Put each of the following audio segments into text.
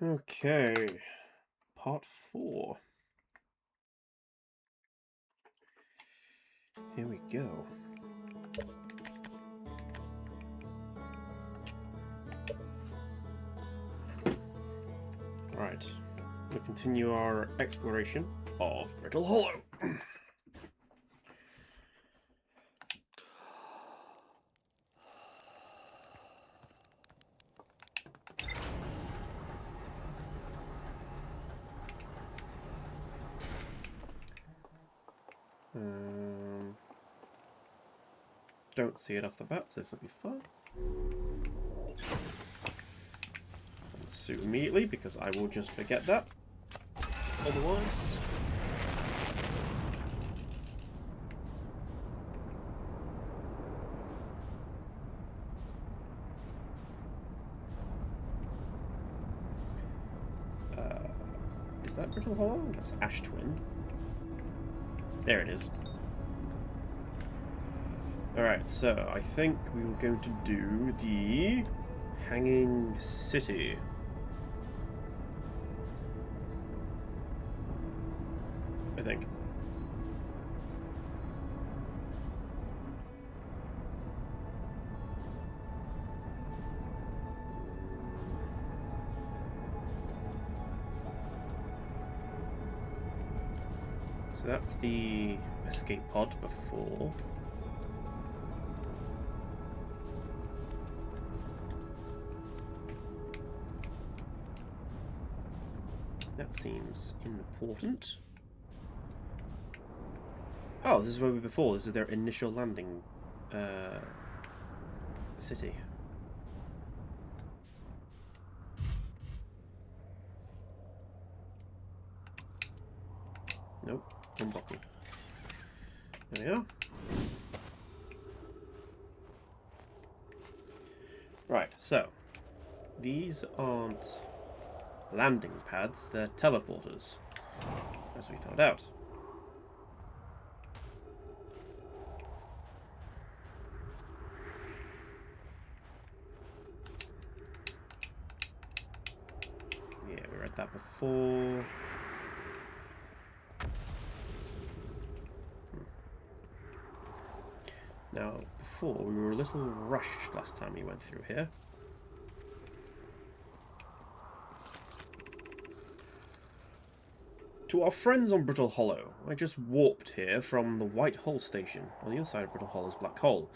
Okay, part 4. Here we go. Right, we'll continue our exploration of Brittle Hollow. Don't see it off the bat, so this will be fun. Suit immediately because I will just forget that. Otherwise. Is that Brittle Hollow? That's Ash Twin. There it is. Alright, so I think we were going to do the Hanging City. I think. So that's the escape pod before. That seems important. Oh, this is where we were before. This is their initial landing city. Nope, unbuckle. There we are. Right, so these aren't landing pads, they're teleporters, as we found out. Yeah, we read that before. Now, before, we were a little rushed last time we went through here. To our friends on Brittle Hollow, I just warped here from the White Hole station on the other side of Brittle Hollow's black hole.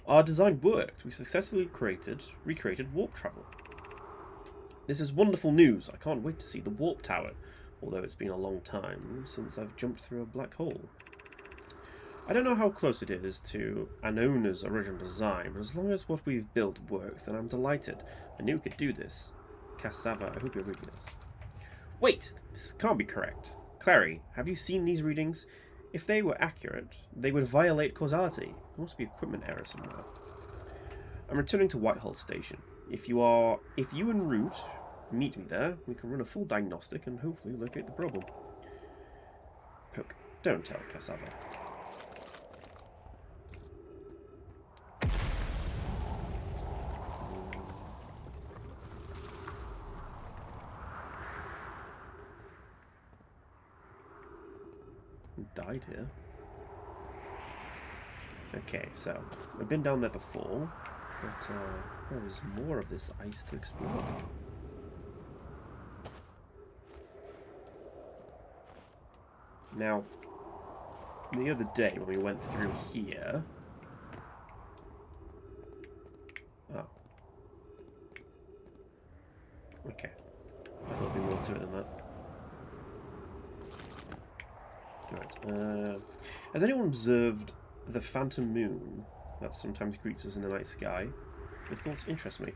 Our design worked. We successfully recreated warp travel. This is wonderful news. I can't wait to see the warp tower, although it's been a long time since I've jumped through a black hole. I don't know how close it is to Anona's original design, but as long as what we've built works, then I'm delighted. I knew we could do this. Cassava, I hope you're reading this. Wait! This can't be correct. Clary, have you seen these readings? If they were accurate, they would violate causality. There must be equipment error somewhere. I'm returning to Whitehall Station. If you en route meet me there, we can run a full diagnostic and hopefully locate the problem. Poke, don't tell Cassava. Died here. Okay, so I've been down there before, but there's more of this ice to explore. Now, the other day when we went through here... Oh. Okay. I thought there'd be more to it than that. Right. Has anyone observed the phantom moon that sometimes greets us in the night sky? Your thoughts interest me.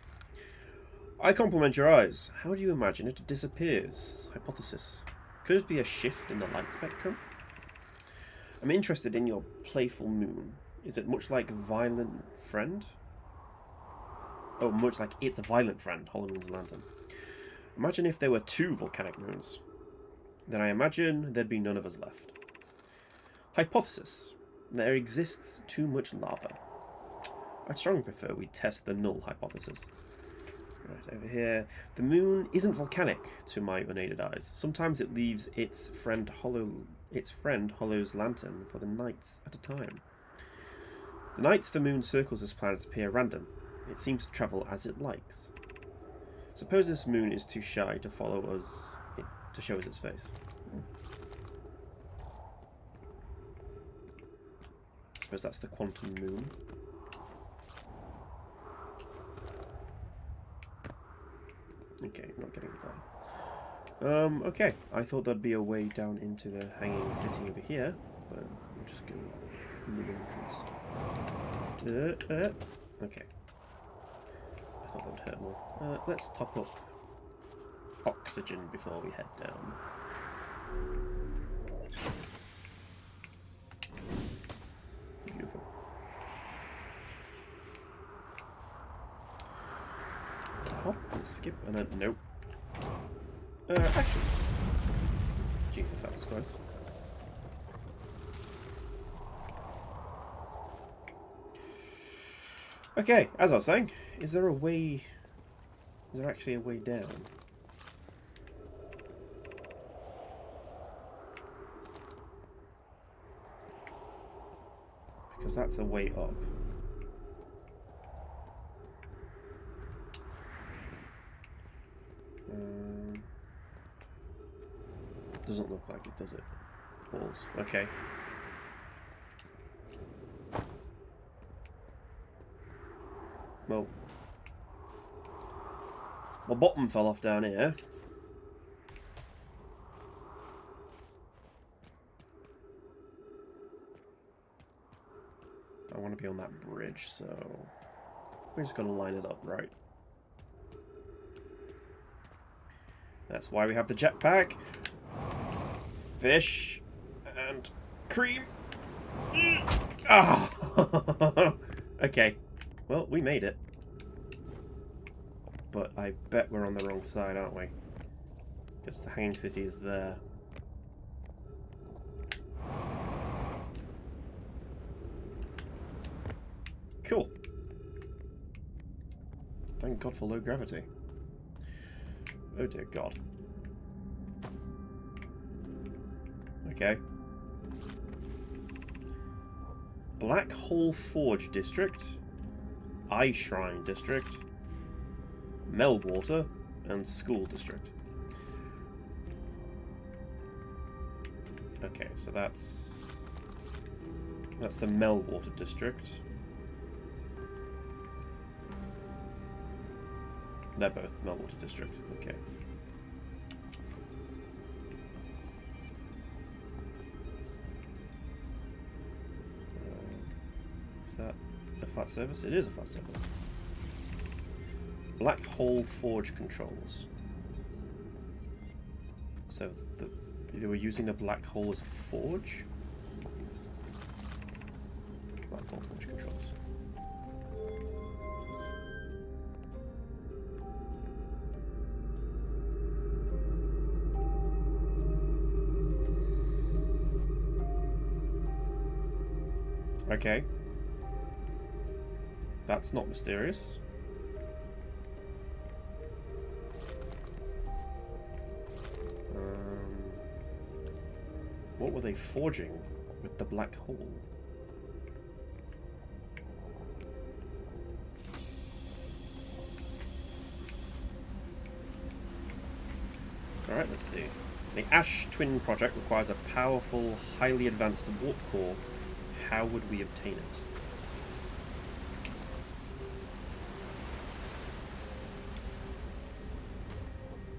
I compliment your eyes. How do you imagine it disappears? Hypothesis. Could it be a shift in the light spectrum? I'm interested in your playful moon. Is it much like Violent Friend? Oh, much like It's a Violent Friend, Hollow Moon's lantern. Imagine if there were 2 volcanic moons. Then I imagine there'd be none of us left. Hypothesis. There exists too much lava. I'd strongly prefer we test the null hypothesis. Right, over here. The moon isn't volcanic to my unaided eyes. Sometimes it leaves its friend Hollow's lantern for the nights at a time. The nights the moon circles this planet appear random. It seems to travel as it likes. Suppose this moon is too shy to follow us, to show us its face. I suppose that's the quantum moon. Okay, not getting that. Okay. I thought there'd be a way down into the hanging city over here, but we'll just go in the entrance. Okay. I thought that would hurt more. Let's top up oxygen before we head down. Beautiful. Hop and skip and then nope. Action. Jesus, that was close. Okay, as I was saying, is there a way? Is there actually a way down? Because that's a way up. Doesn't look like it, does it? Balls. Okay. Well, my bottom fell off down here. I want to be on that bridge, so we're just going to line it up right. That's why we have the jetpack. Fish and cream. Ah! Okay. Well, we made it. But I bet we're on the wrong side, aren't we? Because the hanging city is there. Cool. Thank God for low gravity. Oh dear God. Okay. Black Hole Forge District, Eye Shrine District, Melwater, and School District. Okay, so that's the Melwater District. They're both Melwater District. Okay. Is that a flat surface? It is a flat surface. Black Hole Forge controls. So they were using the black hole as a forge? Black Hole Forge controls. Okay. That's not mysterious. What were they forging with the black hole? Alright, let's see. The Ash Twin project requires a powerful, highly advanced warp core. How would we obtain it?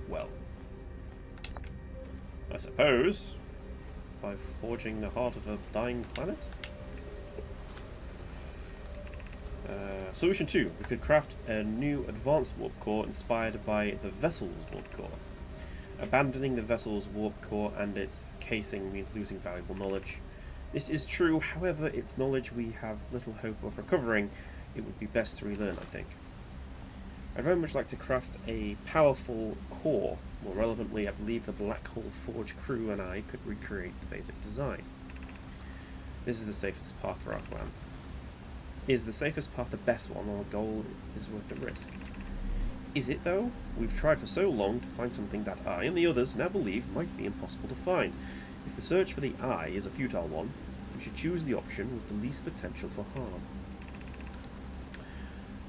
Well, I suppose by forging the heart of a dying planet? Solution 2. We could craft a new advanced warp core inspired by the vessel's warp core. Abandoning the vessel's warp core and its casing means losing valuable knowledge. This is true, however, it's knowledge we have little hope of recovering. It would be best to relearn, I think. I'd very much like to craft a powerful core. More relevantly, I believe the Black Hole Forge crew and I could recreate the basic design. This is the safest path for our plan. Is the safest path the best one, or a goal is worth the risk? Is it, though? We've tried for so long to find something that I and the others now believe might be impossible to find. If the search for the eye is a futile one, we should choose the option with the least potential for harm.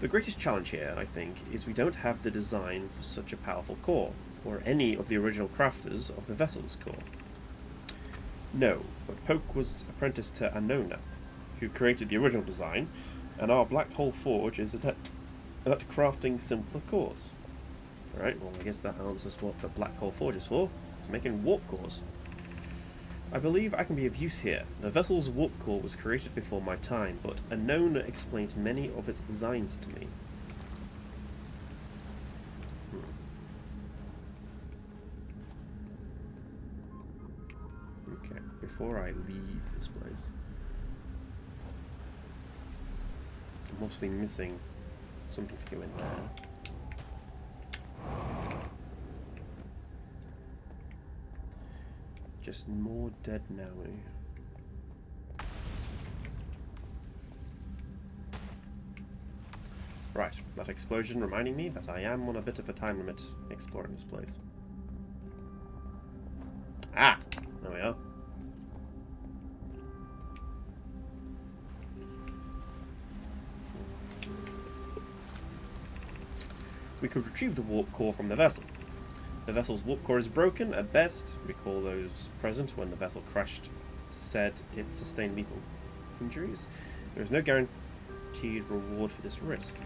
The greatest challenge here, I think, is we don't have the design for such a powerful core, or any of the original crafters of the vessel's core. No, but Poke was apprenticed to Annona, who created the original design, and our Black Hole Forge is at crafting simpler cores. Alright, well I guess that answers what the Black Hole Forge is for. It's making warp cores. I believe I can be of use here. The vessel's warp core was created before my time, but Annona explained many of its designs to me. Okay, before I leave this place, I'm obviously missing something to go in there. Just more dead now. Right, that explosion reminding me that I am on a bit of a time limit exploring this place. Ah! There we are. We could retrieve the warp core from the vessel. The vessel's warp core is broken at best. Recall those present when the vessel crashed said it sustained lethal injuries. There is no guaranteed reward for this risk.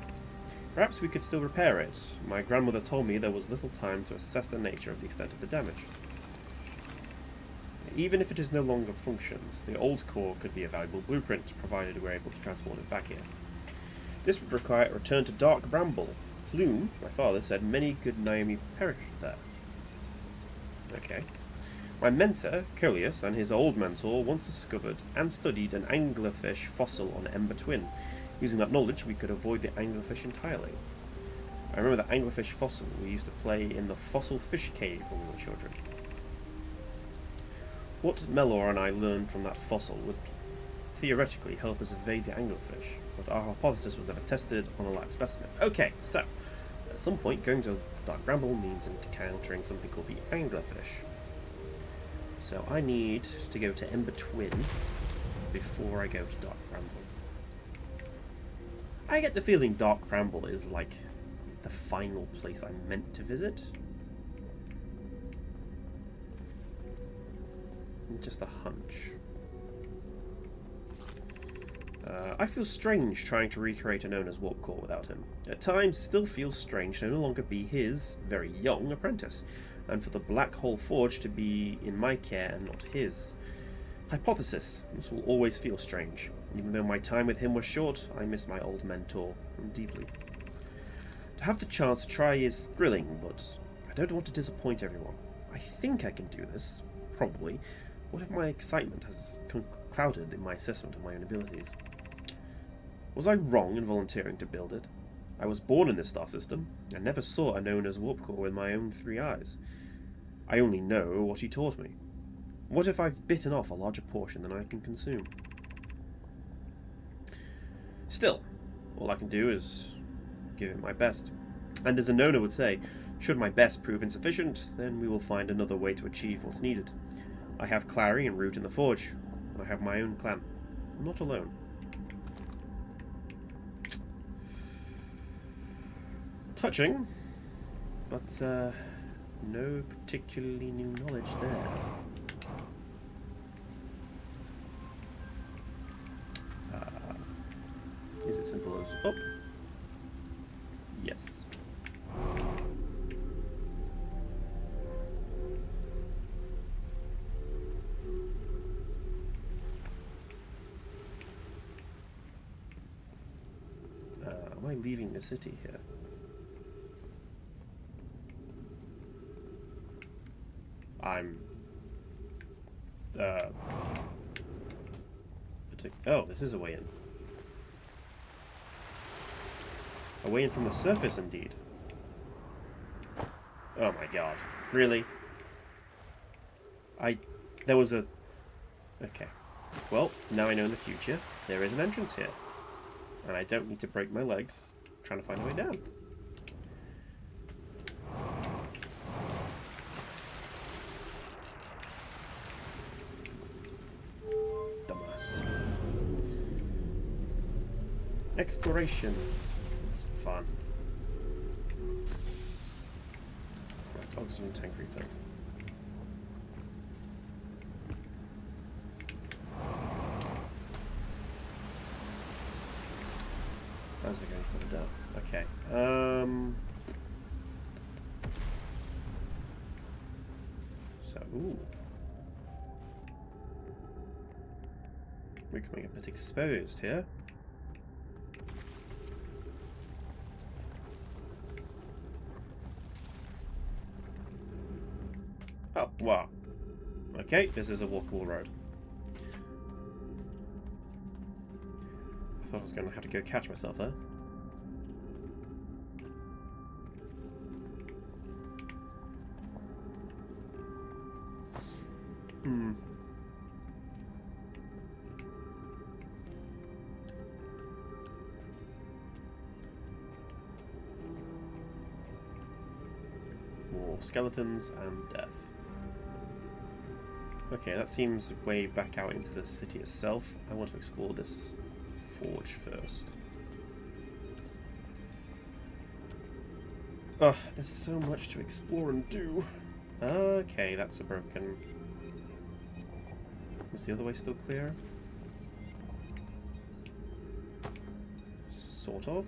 Perhaps we could still repair it. My grandmother told me there was little time to assess the nature of the extent of the damage. Even if it is no longer functions, the old core could be a valuable blueprint, provided we're able to transport it back here. This would require a return to Dark Bramble. Plume, my father, said many good Naomi perished there. Okay. My mentor, Coleus, and his old mentor once discovered and studied an anglerfish fossil on Ember Twin. Using that knowledge, we could avoid the anglerfish entirely. I remember the anglerfish fossil. We used to play in the fossil fish cave when we were children. What Melor and I learned from that fossil would theoretically help us evade the anglerfish, but our hypothesis was never tested on a live specimen. Okay, so, at some point, going to Dark Bramble means encountering something called the anglerfish. So I need to go to Ember Twin before I go to Dark Bramble. I get the feeling Dark Bramble is like the final place I'm meant to visit. Just a hunch. I feel strange trying to recreate Annona's warp core without him. At times, it still feels strange to no longer be his very young apprentice, and for the Black Hole Forge to be in my care and not his. Hypothesis. This will always feel strange. Even though my time with him was short, I miss my old mentor deeply. To have the chance to try is thrilling, but I don't want to disappoint everyone. I think I can do this. Probably. What if my excitement has clouded in my assessment of my own abilities? Was I wrong in volunteering to build it? I was born in this star system, and never saw Annona's warp core with my own 3 eyes. I only know what he taught me. What if I've bitten off a larger portion than I can consume? Still, all I can do is give it my best. And as Annona would say, should my best prove insufficient, then we will find another way to achieve what's needed. I have Clary and Root in the Forge, and I have my own clan. I'm not alone. Touching, but no particularly new knowledge there. Is it simple as up? Yes. Am I leaving the city here? Oh, this is a way in. A way in from the surface, indeed. Oh my god. Really? There was a... Okay. Well, now I know in the future, there is an entrance here. And I don't need to break my legs trying to find a way down. Exploration. It's fun. Right, oxygen tank refilled. How's it going to put it down? Okay. So, ooh. We're becoming a bit exposed here. Oh, wow. Okay, this is a walkable road. I thought I was going to have to go catch myself there. More skeletons and death. Okay, that seems way back out into the city itself. I want to explore this forge first. Ugh, there's so much to explore and do. Okay, that's a broken... Was the other way still clear? Sort of.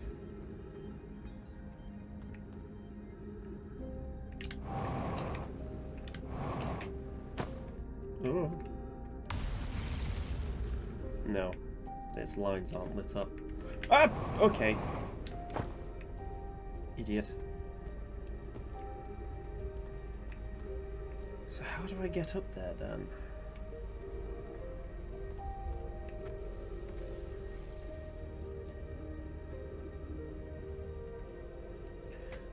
Oh. No, its lines aren't lit up. Ah! Okay. Idiot. So how do I get up there then?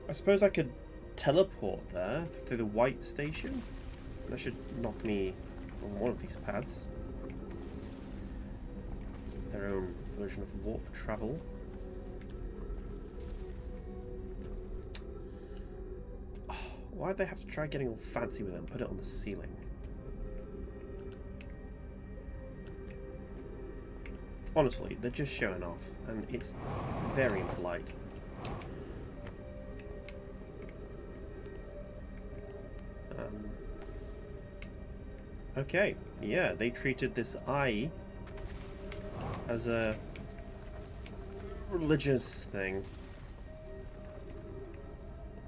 I suppose I could teleport there through the white station. That should knock me on one of these pads. It's their own version of warp travel. Oh, why'd they have to try getting all fancy with it and put it on the ceiling? Honestly, they're just showing off, and it's very impolite. Okay, yeah, they treated this eye as a religious thing.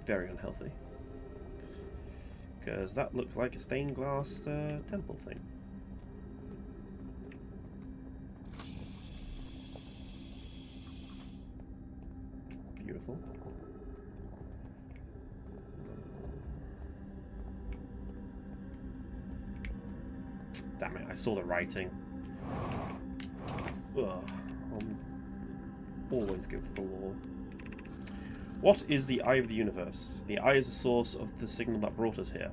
Very unhealthy. Because that looks like a stained glass temple thing. Beautiful. Damn it, I saw the writing. Ugh, I'm always good for the law. What is the eye of the universe? The eye is the source of the signal that brought us here.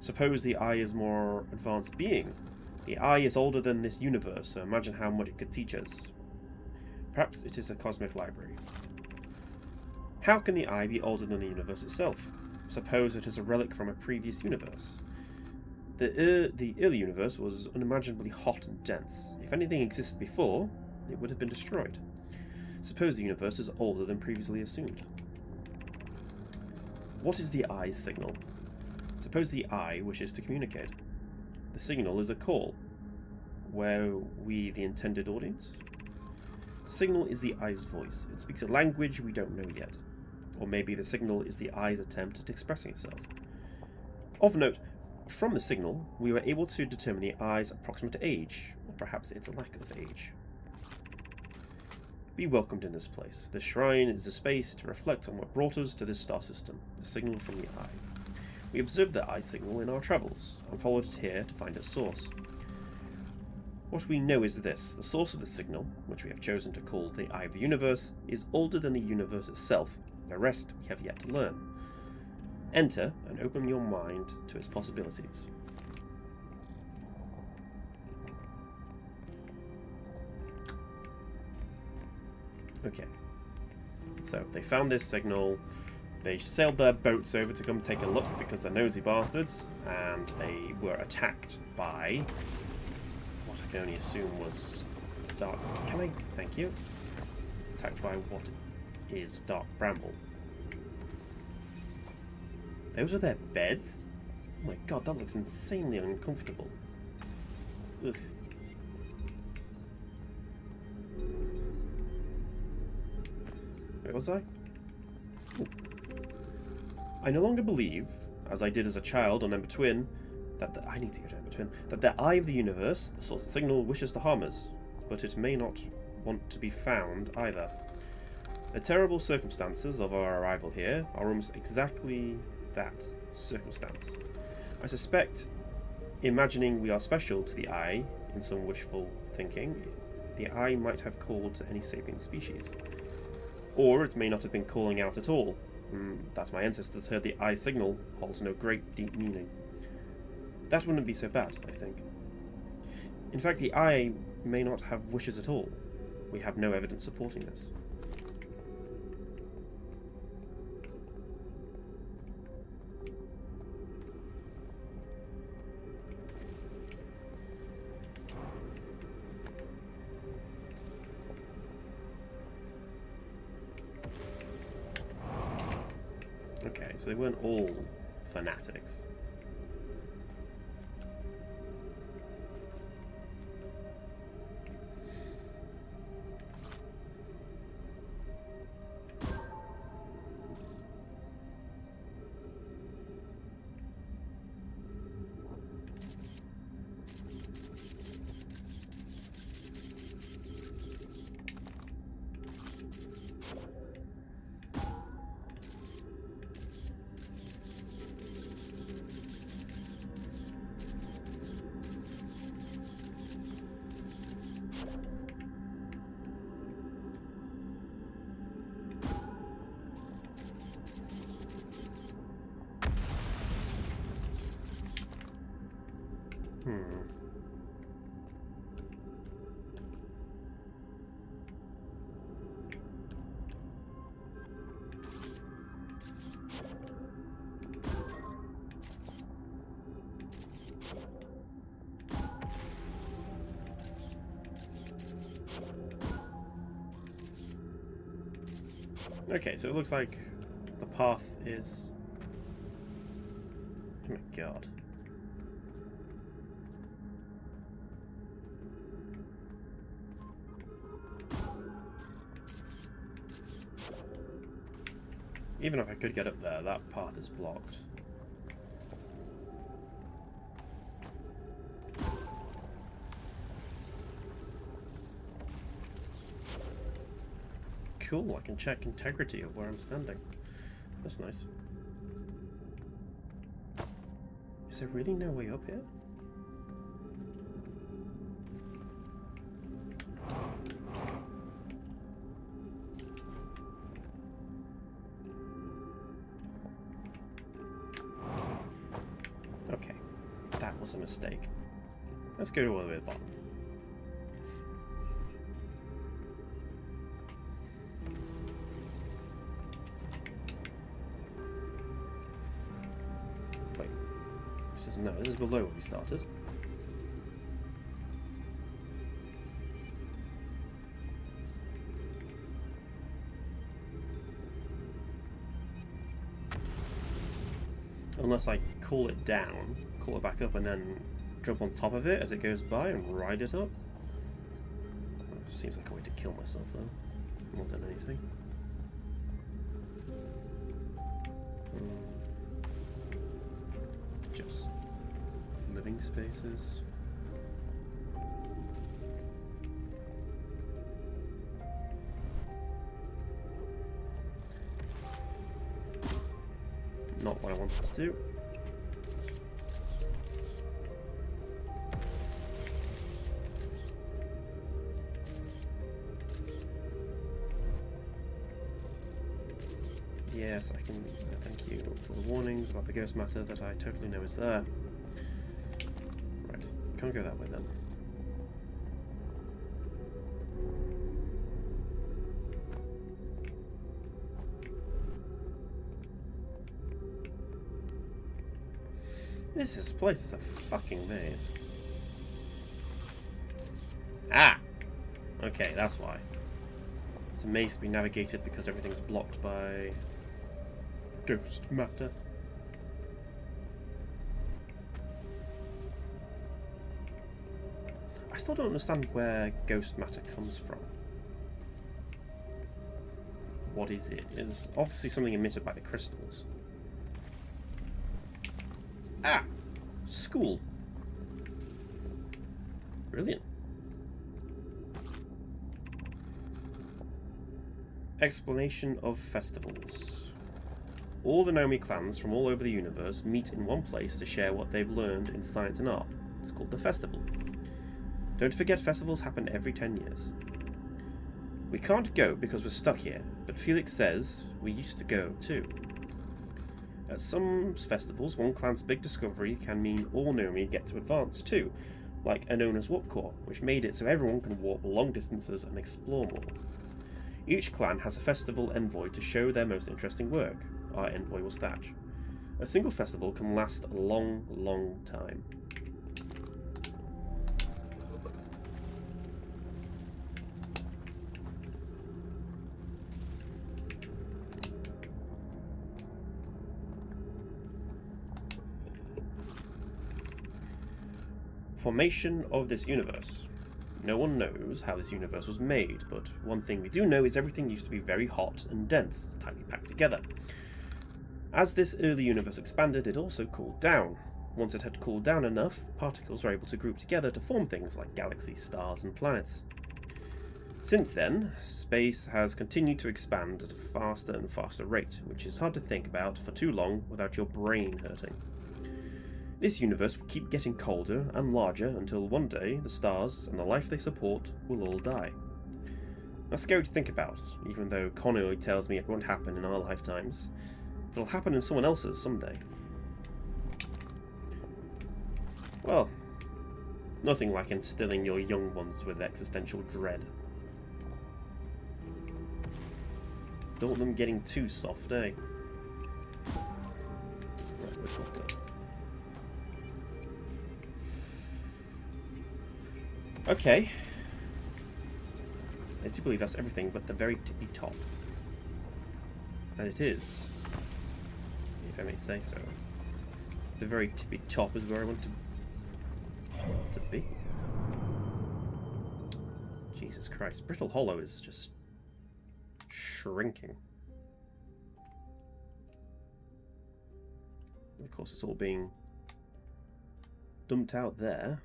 Suppose the eye is more advanced being. The eye is older than this universe, so imagine how much it could teach us. Perhaps it is a cosmic library. How can the eye be older than the universe itself? Suppose it is a relic from a previous universe. The early universe was unimaginably hot and dense. If anything existed before, it would have been destroyed. Suppose the universe is older than previously assumed. What is the eye's signal? Suppose the eye wishes to communicate. The signal is a call. Were we the intended audience? The signal is the eye's voice. It speaks a language we don't know yet. Or maybe the signal is the eye's attempt at expressing itself. Of note, from the signal, we were able to determine the eye's approximate age, or perhaps its lack of age. Be welcomed in this place. This shrine is a space to reflect on what brought us to this star system, the signal from the eye. We observed the eye signal in our travels, and followed it here to find its source. What we know is this: the source of the signal, which we have chosen to call the Eye of the Universe, is older than the universe itself. The rest we have yet to learn. Enter and open your mind to its possibilities. Okay. So, they found this signal. They sailed their boats over to come take a look because they're nosy bastards, and they were attacked by what I can only assume was dark. Can I? Thank you. attacked by what is dark bramble. Those are their beds? Oh my god, that looks insanely uncomfortable. Ugh. Where was I? Ooh. I no longer believe, as I did as a child on Ember Twin, that I need to go to Ember Twin, that the eye of the universe, the source of signal, wishes to harm us, but it may not want to be found either. The terrible circumstances of our arrival here are almost exactly that, circumstance. I suspect, imagining we are special to the eye in some wishful thinking, the eye might have called to any sapient species. Or it may not have been calling out at all. That my ancestors heard the eye signal holds no great deep meaning. That wouldn't be so bad, I think. In fact, the eye may not have wishes at all. We have no evidence supporting this. Okay, so they weren't all fanatics. Okay, so it looks like the path is... Oh my god. Even if I could get up there, that path is blocked. Cool, I can check integrity of where I'm standing. That's nice. Is there really no way up here? Okay, that was a mistake. Let's go all the way to the bottom. No, this is below where we started. Unless I call it down, call it back up, and then jump on top of it as it goes by and ride it up. Seems like a way to kill myself, though, more than anything. Just living spaces. Not what I wanted to do. Yes, I can. Thank you for the warnings about the ghost matter that I totally know is there. Right, can't go that way then. This place is a fucking maze. Ah! Okay, that's why. a maze to be navigated because everything's blocked by ghost matter. I still don't understand where ghost matter comes from. What is it? It's obviously something emitted by the crystals. Ah! School. Brilliant. Explanation of festivals. All the Nomi clans from all over the universe meet in one place to share what they've learned in science and art. It's called the festival. Don't forget, festivals happen every 10 years. We can't go because we're stuck here, but Felix says we used to go too. At some festivals, one clan's big discovery can mean all Nomi get to advance too, like Anona's warp core, which made it so everyone can warp long distances and explore more. Each clan has a festival envoy to show their most interesting work. Our envoy was Thatch. A single festival can last a long, long time. Formation of this universe. No one knows how this universe was made, but one thing we do know is everything used to be very hot and dense, tightly packed together. As this early universe expanded, it also cooled down. Once it had cooled down enough, particles were able to group together to form things like galaxies, stars, and planets. Since then, space has continued to expand at a faster and faster rate, which is hard to think about for too long without your brain hurting. This universe will keep getting colder and larger until one day the stars and the life they support will all die. That's scary to think about, even though Connoy tells me it won't happen in our lifetimes. But it'll happen in someone else's someday. Well, nothing like instilling your young ones with existential dread. Don't want them getting too soft, eh? Right, which one? Okay. I do believe that's everything but the very tippy top. And it is, if I may say so. The very tippy top is where I want to be. Jesus Christ. Brittle Hollow is just shrinking. And of course it's all being dumped out there.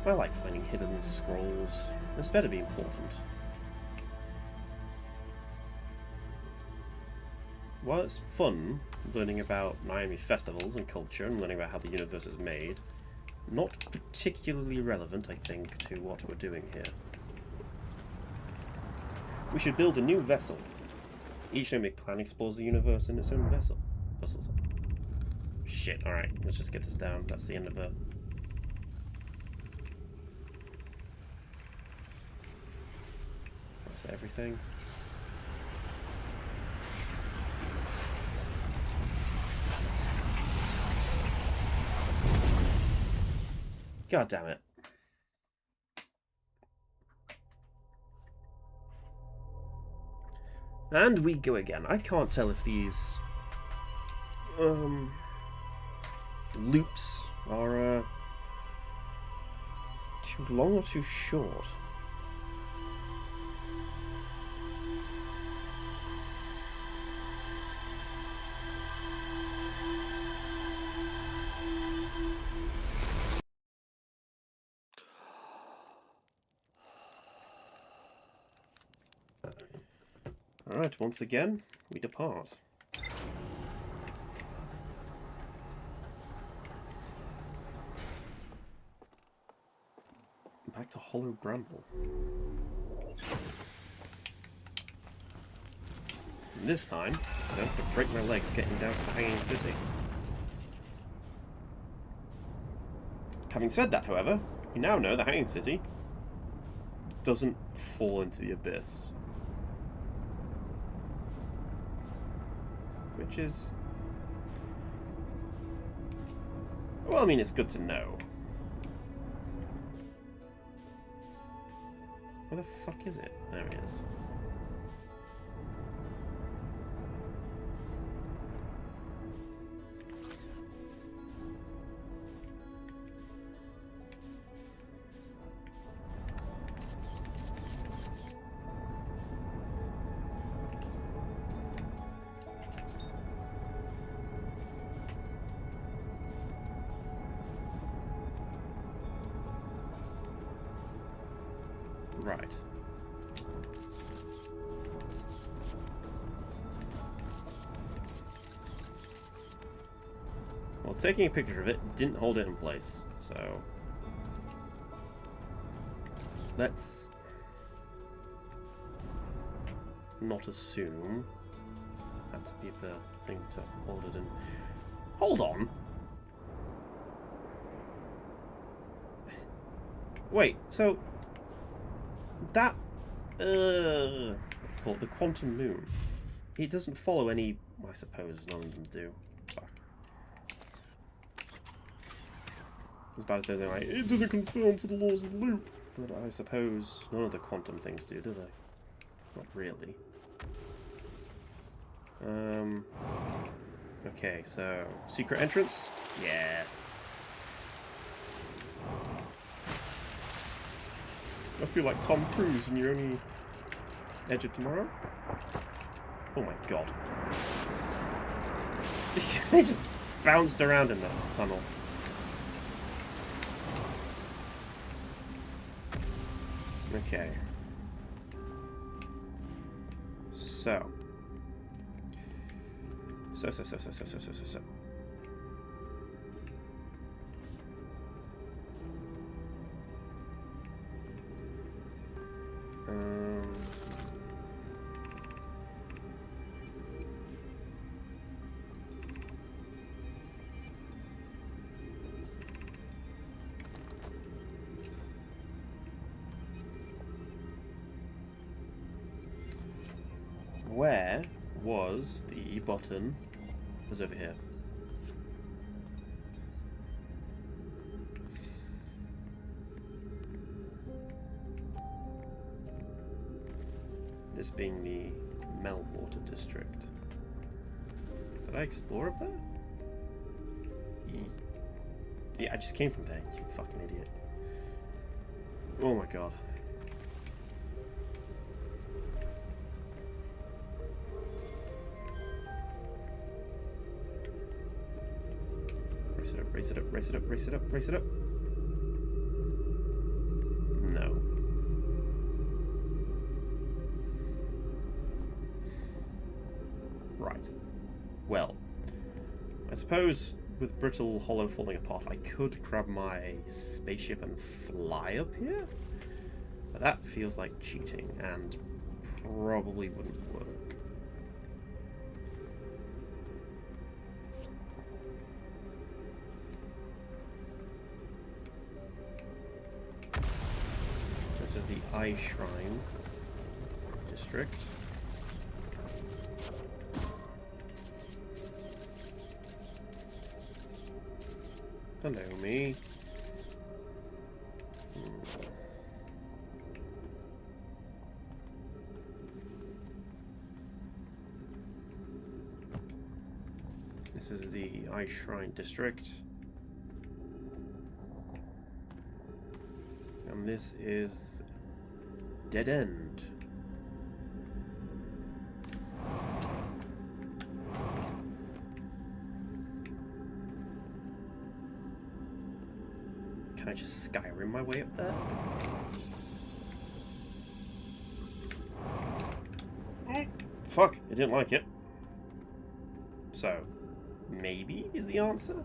I like finding hidden scrolls. This better be important. While it's fun learning about Miami festivals and culture and learning about how the universe is made, Not particularly relevant, I think, to what we're doing here. We should build a new vessel. Each nomadic clan explores the universe in its own vessel. Shit, alright, let's just get this down. That's the end of her. That's everything. God damn it. And we go again. I can't tell if these loops are too long or too short. Alright, once again, we depart. Back to Hollow Bramble. And this time, I don't have to break my legs getting down to the Hanging City. Having said that, however, we now know the Hanging City doesn't fall into the abyss. Which is... well, I mean, it's good to know. Where the fuck is it? There it is. Right. Well, taking a picture of it didn't hold it in place, so let's not assume that to be the thing to hold it in. Hold on! Wait, so that call it the quantum moon. It doesn't follow any. I suppose none of them do. Fuck. I was about to say something like it doesn't conform to the laws of the loop, but I suppose none of the quantum things do they? Not really. Okay, so secret entrance. Yes. I feel like Tom Cruise and you're only Edge of Tomorrow. Oh my god. They just bounced around in the tunnel. Okay. So. Where was the button? It was over here. This being the Melwater district. Did I explore up there? Yeah, I just came from there, you fucking idiot. Oh my god. Race it up, race it up, race it up, race it up, race it up. No. Right. Well, I suppose with Brittle Hollow falling apart, I could grab my spaceship and fly up here? But that feels like cheating, and probably wouldn't work. This is the Eye Shrine district. Hello, me. This is the Eye Shrine district. And this is Dead End. Can I just Skyrim my way up there? Fuck, I didn't like it. So, maybe is the answer?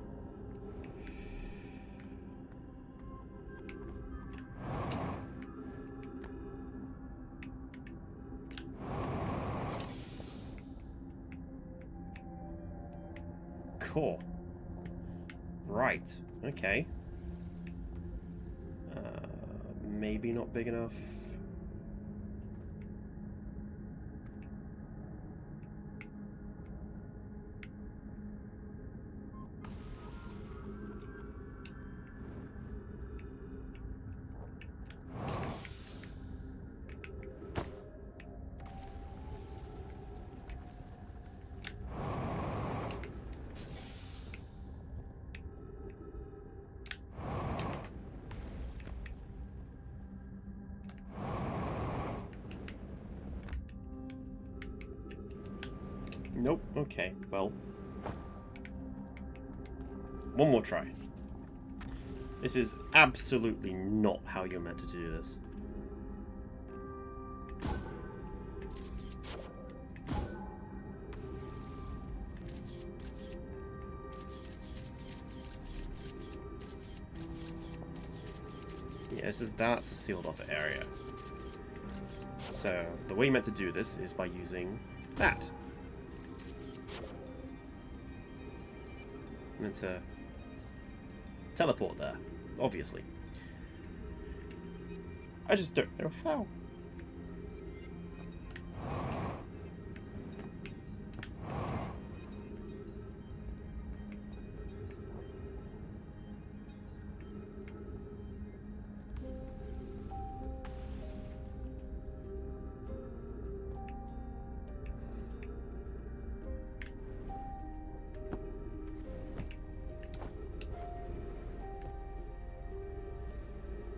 Cool. Right, okay. Maybe not big enough. Nope, okay, well. One more try. This is absolutely not how you're meant to do this. Yeah, that's a sealed off area. So, the way you're meant to do this is by using that. And to teleport there, obviously. I just don't know how.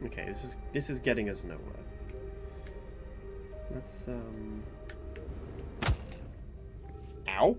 Okay, this is getting us nowhere. Let's Ow.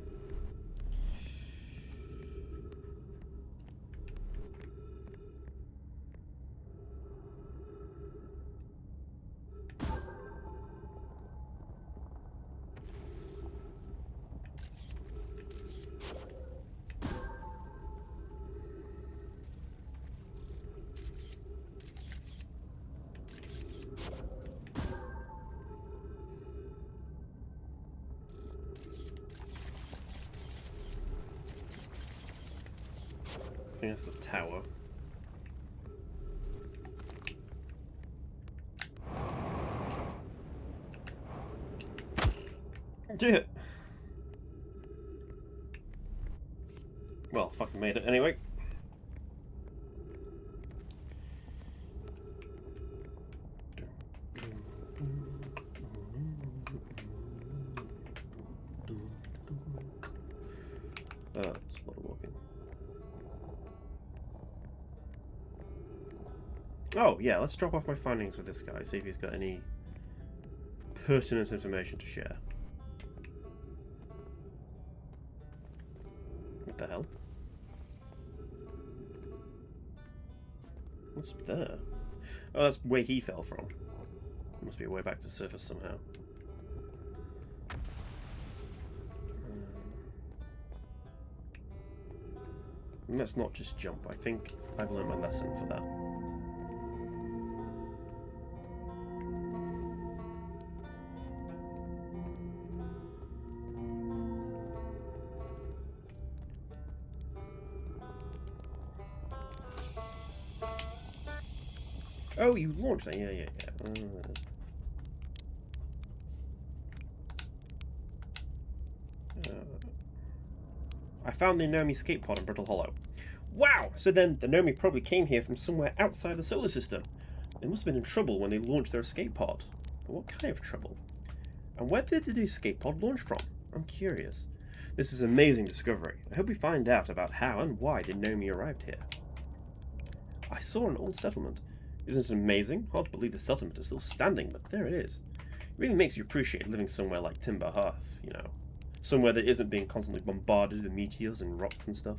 I think that's the tower. Yeah. Well, fucking made it anyway. It's a lot of walking. Oh, yeah, let's drop off my findings with this guy, see if he's got any pertinent information to share. What the hell? What's there? Oh, that's where he fell from. Must be a way back to surface somehow. let's not just jump. I think I've learned my lesson for that. Oh, you launched that. Yeah. I found the Nomi escape pod in Brittle Hollow. Wow! So then the Nomi probably came here from somewhere outside the solar system. They must have been in trouble when they launched their escape pod. But what kind of trouble? And where did the escape pod launch from? I'm curious. This is an amazing discovery. I hope we find out about how and why the Nomi arrived here. I saw an old settlement. Isn't it amazing? Hard to believe the settlement is still standing, but there it is. It really makes you appreciate living somewhere like Timber Hearth, you know. Somewhere that isn't being constantly bombarded with meteors and rocks and stuff.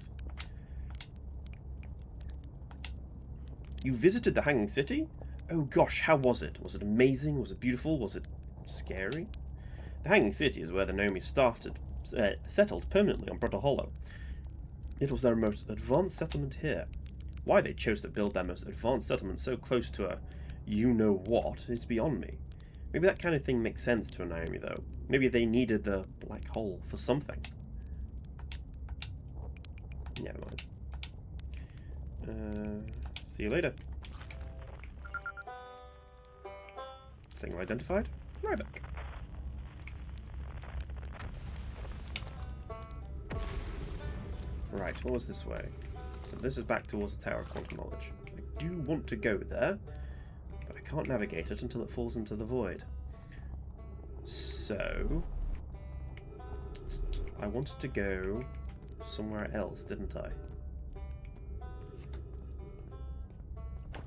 You visited the Hanging City? Oh gosh, how was it? Was it amazing? Was it beautiful? Was it scary? The Hanging City is where the Nomi settled permanently on Brittle Hollow. It was their most advanced settlement here. Why they chose to build their most advanced settlement so close to a you-know-what is beyond me. Maybe that kind of thing makes sense to a Naomi, though. Maybe they needed the black hole for something. Never mind. See you later. Signal identified. Right back. Right, what was this way? So this is back towards the Tower of Quantum Knowledge. I do want to go there, but I can't navigate it until it falls into the void. So I wanted to go somewhere else, didn't I?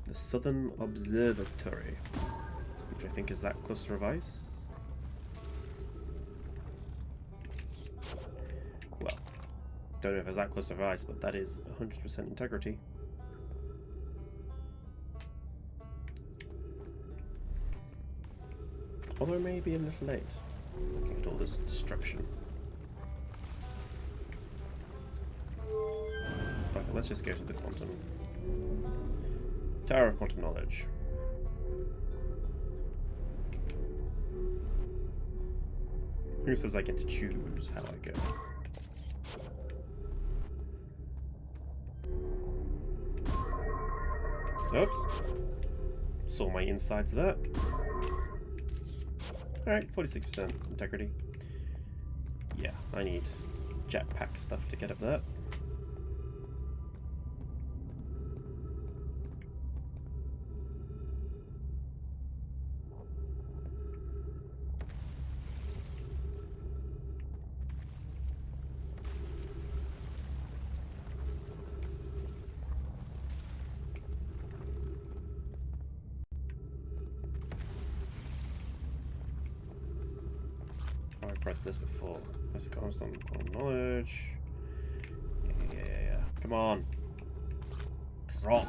The Southern Observatory, which I think is that cluster of ice. Well, don't know if it's that cluster of ice, but that is 100% integrity. Although I may be a little late, looking at all this destruction. Right, let's just go to the quantum Tower of Quantum Knowledge. Who says I get to choose how I go? Oops. Saw my insides there. Alright, 46% integrity. Yeah, I need jetpack stuff to get up there. I've read this before. There's a constant knowledge. Yeah. Come on. Drop.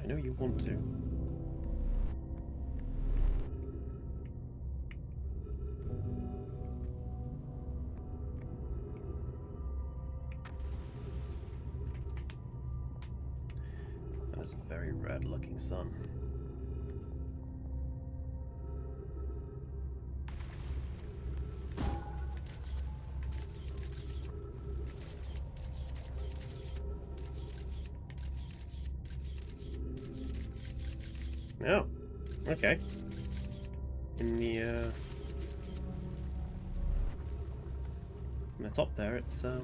I know you want to. That is a very red looking sun. Oh, okay. In the top there, it's the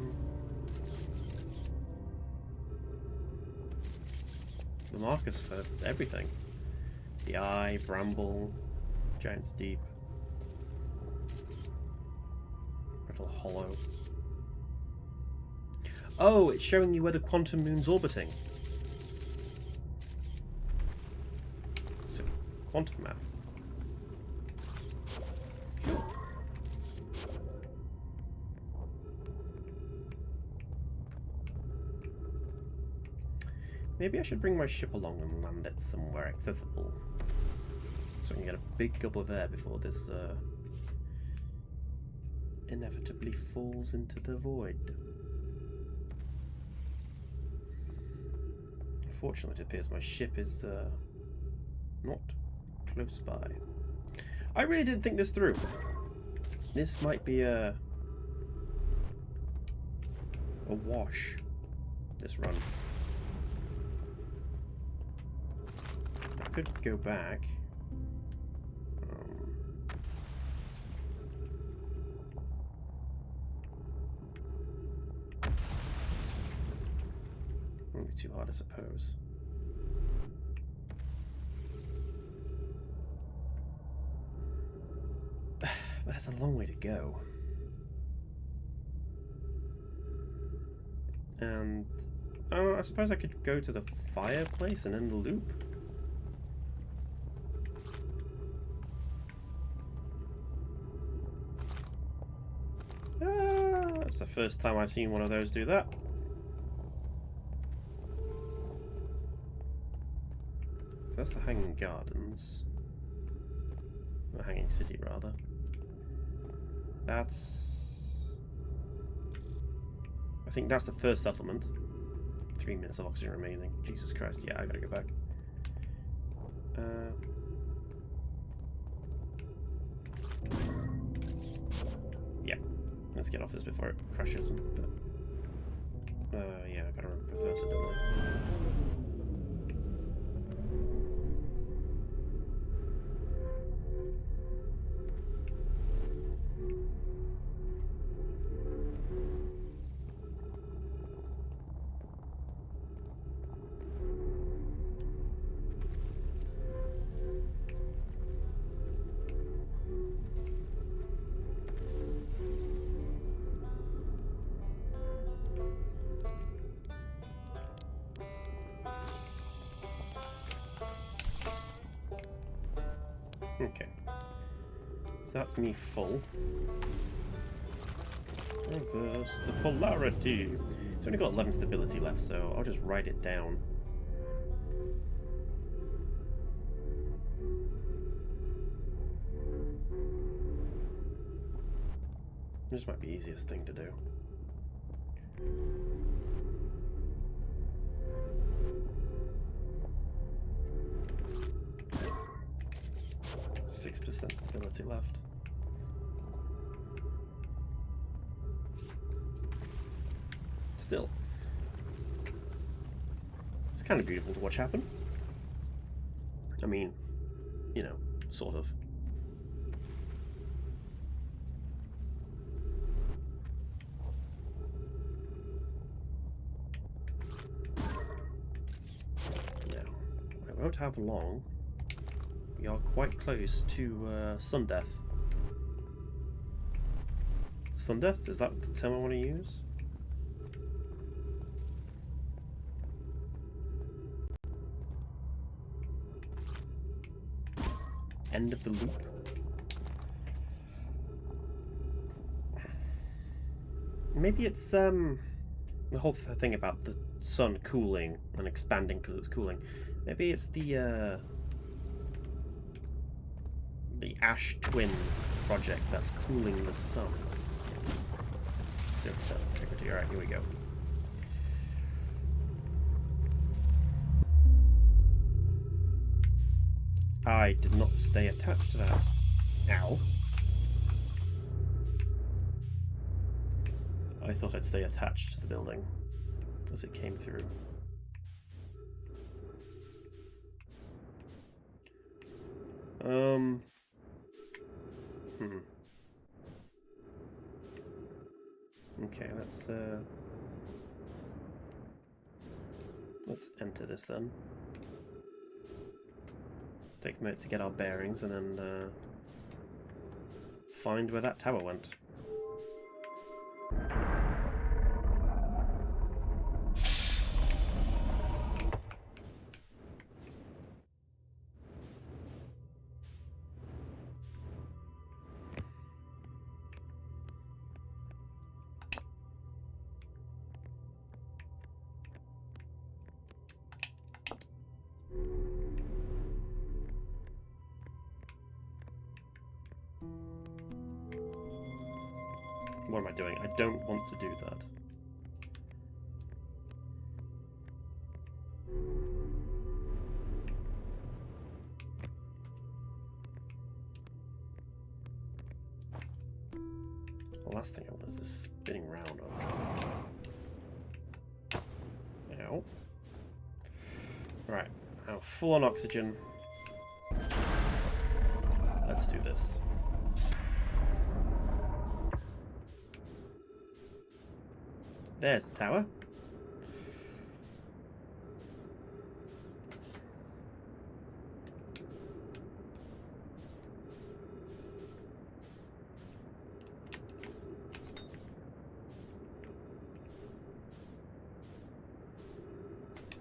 markers for everything. The Eye, Bramble, Giant's Deep, Brittle Hollow. Oh, it's showing you where the quantum moon's orbiting. Quantum map. Cool. Maybe I should bring my ship along and land it somewhere accessible, so I can get a big gulp of air before this inevitably falls into the void. Unfortunately, it appears my ship is not close by. I really didn't think this through. This might be a wash, this run. I could go back. Won't be too hard, I suppose. But that's a long way to go. And I suppose I could go to the fireplace and end the loop. That's the first time I've seen one of those do that. So that's the Hanging Gardens. The Hanging City, rather. That's... I think that's the first settlement. 3 minutes of oxygen remaining. Jesus Christ, yeah, I gotta go back. Yeah, let's get off this before it crashes. But, yeah, I gotta reverse it, don't I? Okay. So that's me full. Reverse the polarity. It's only got 11 stability left, so I'll just write it down. This might be the easiest thing to do. .6% stability left. Still, it's kind of beautiful to watch happen. I mean, you know, sort of. Now, I won't have long. We are quite close to sun death. Sun death? Is that the term I want to use? End of the loop. Maybe it's the whole thing about the sun cooling and expanding because it's cooling. Maybe it's the Ash Twin project that's cooling the sun. 0% integrity. Alright, here we go. I did not stay attached to that. Ow. I thought I'd stay attached to the building as it came through. Okay, let's enter this then. Take a minute to get our bearings and then find where that tower went. What am I doing? I don't want to do that. The last thing I want is this spinning round. Ow. Right, now full on oxygen. Let's do this. There's the tower.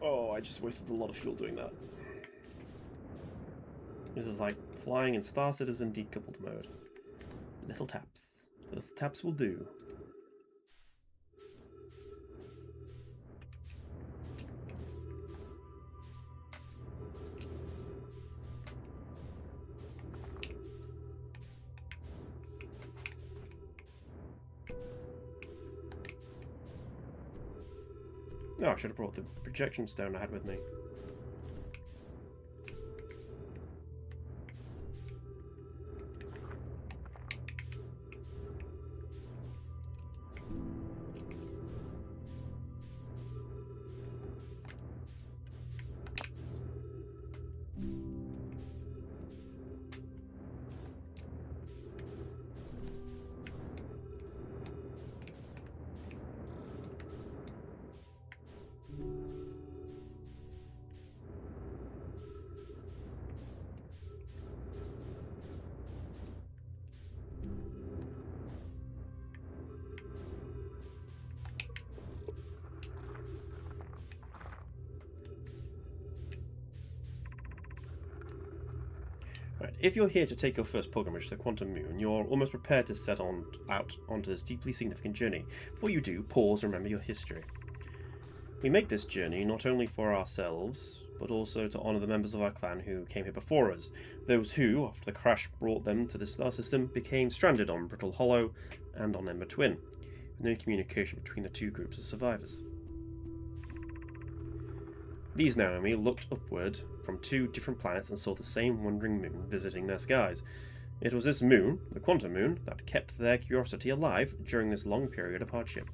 Oh, I just wasted a lot of fuel doing that. This is like flying in Star Citizen decoupled mode. Little taps. Little taps will do. Oh, I should have brought the projection stone I had with me. Right, if you're here to take your first pilgrimage to the Quantum Moon, you're almost prepared to set out onto this deeply significant journey. Before you do, pause and remember your history. We make this journey not only for ourselves, but also to honour the members of our clan who came here before us, those who, after the crash brought them to the star system, became stranded on Brittle Hollow and on Ember Twin, with no communication between the two groups of survivors. These Naomi looked upward from two different planets and saw the same wandering moon visiting their skies. It was this moon, the Quantum Moon, that kept their curiosity alive during this long period of hardship.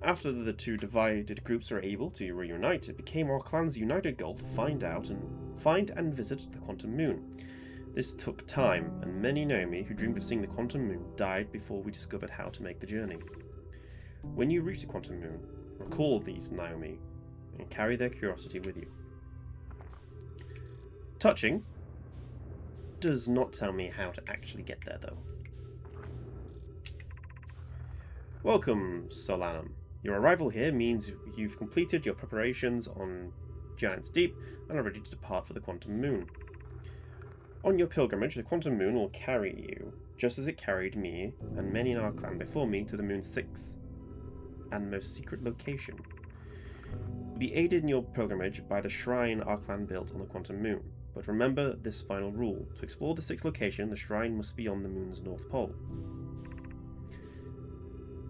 After the two divided groups were able to reunite, it became our clan's united goal to find and visit the Quantum Moon. This took time, and many Naomi who dreamed of seeing the Quantum Moon died before we discovered how to make the journey. When you reach the Quantum Moon, recall these Naomi and carry their curiosity with you. Touching does not tell me how to actually get there, though. Welcome, Solanum. Your arrival here means you've completed your preparations on Giant's Deep and are ready to depart for the Quantum Moon. On your pilgrimage, the Quantum Moon will carry you, just as it carried me and many in our clan before me to the Moon's sixth and most secret location. Be aided in your pilgrimage by the shrine our clan built on the Quantum Moon, but remember this final rule. To explore the sixth location, the shrine must be on the Moon's North Pole.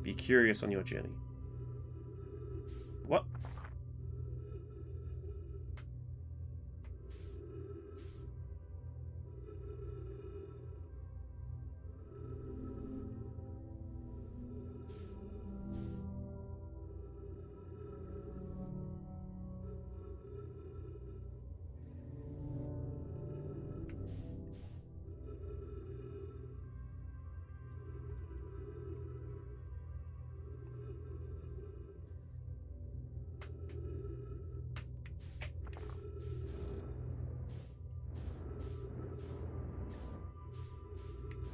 Be curious on your journey. What?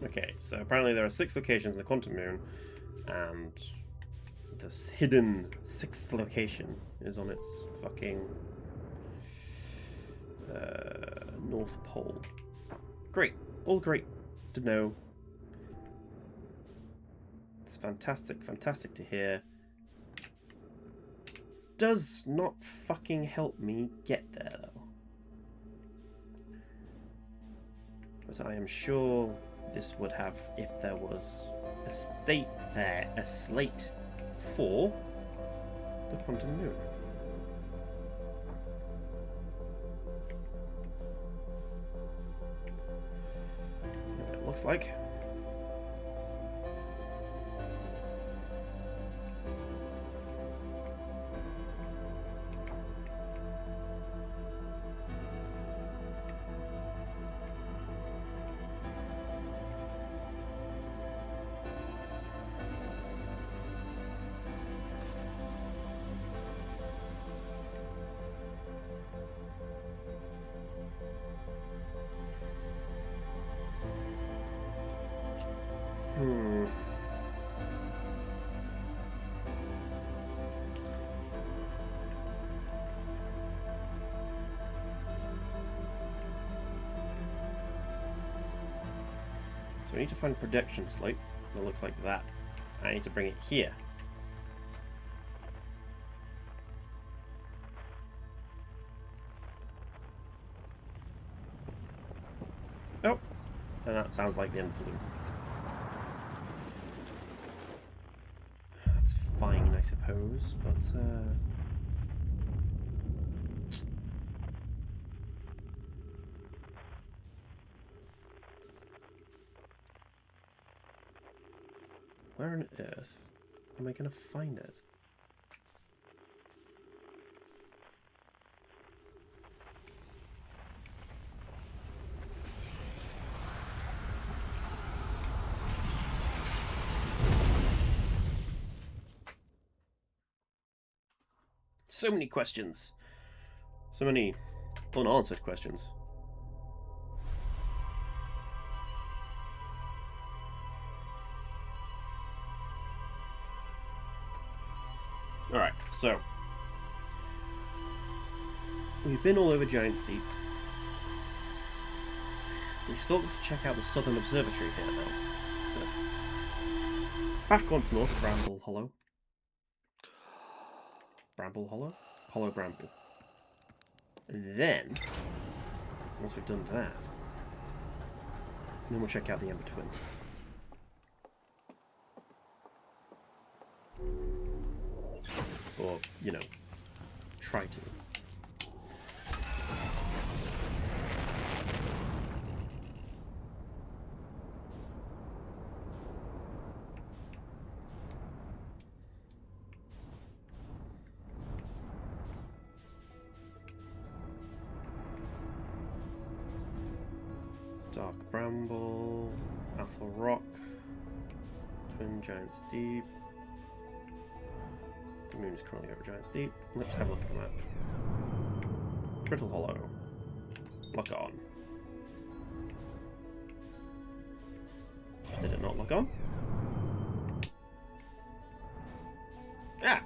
Okay, so apparently there are 6 locations in the Quantum Moon, and this hidden 6th location is on its fucking North Pole. Great. All great to know. It's fantastic, fantastic to hear. Does not fucking help me get there, though. But I am sure this would have if there was a slate for the quantum moon. It looks like. So I need to find a projection slate that looks like that. I need to bring it here. Oh, and that sounds like the end of the loop. That's fine, I suppose, but where on earth am I going to find it? So many questions. So many unanswered questions. Alright, so we've been all over Giant's Deep. We still got to check out the Southern Observatory here, though. So this. Back once more to Bramble Hollow. Bramble Hollow? Hollow Bramble. And then, once we've done that, then we'll check out the Ember Twin. Or, you know, try to. Dark Bramble, Athel Rock, Twin Giants Deep. The moon is currently over Giants Deep. Let's have a look at the map. Brittle Hollow. Lock on. Did it not lock on? Ah!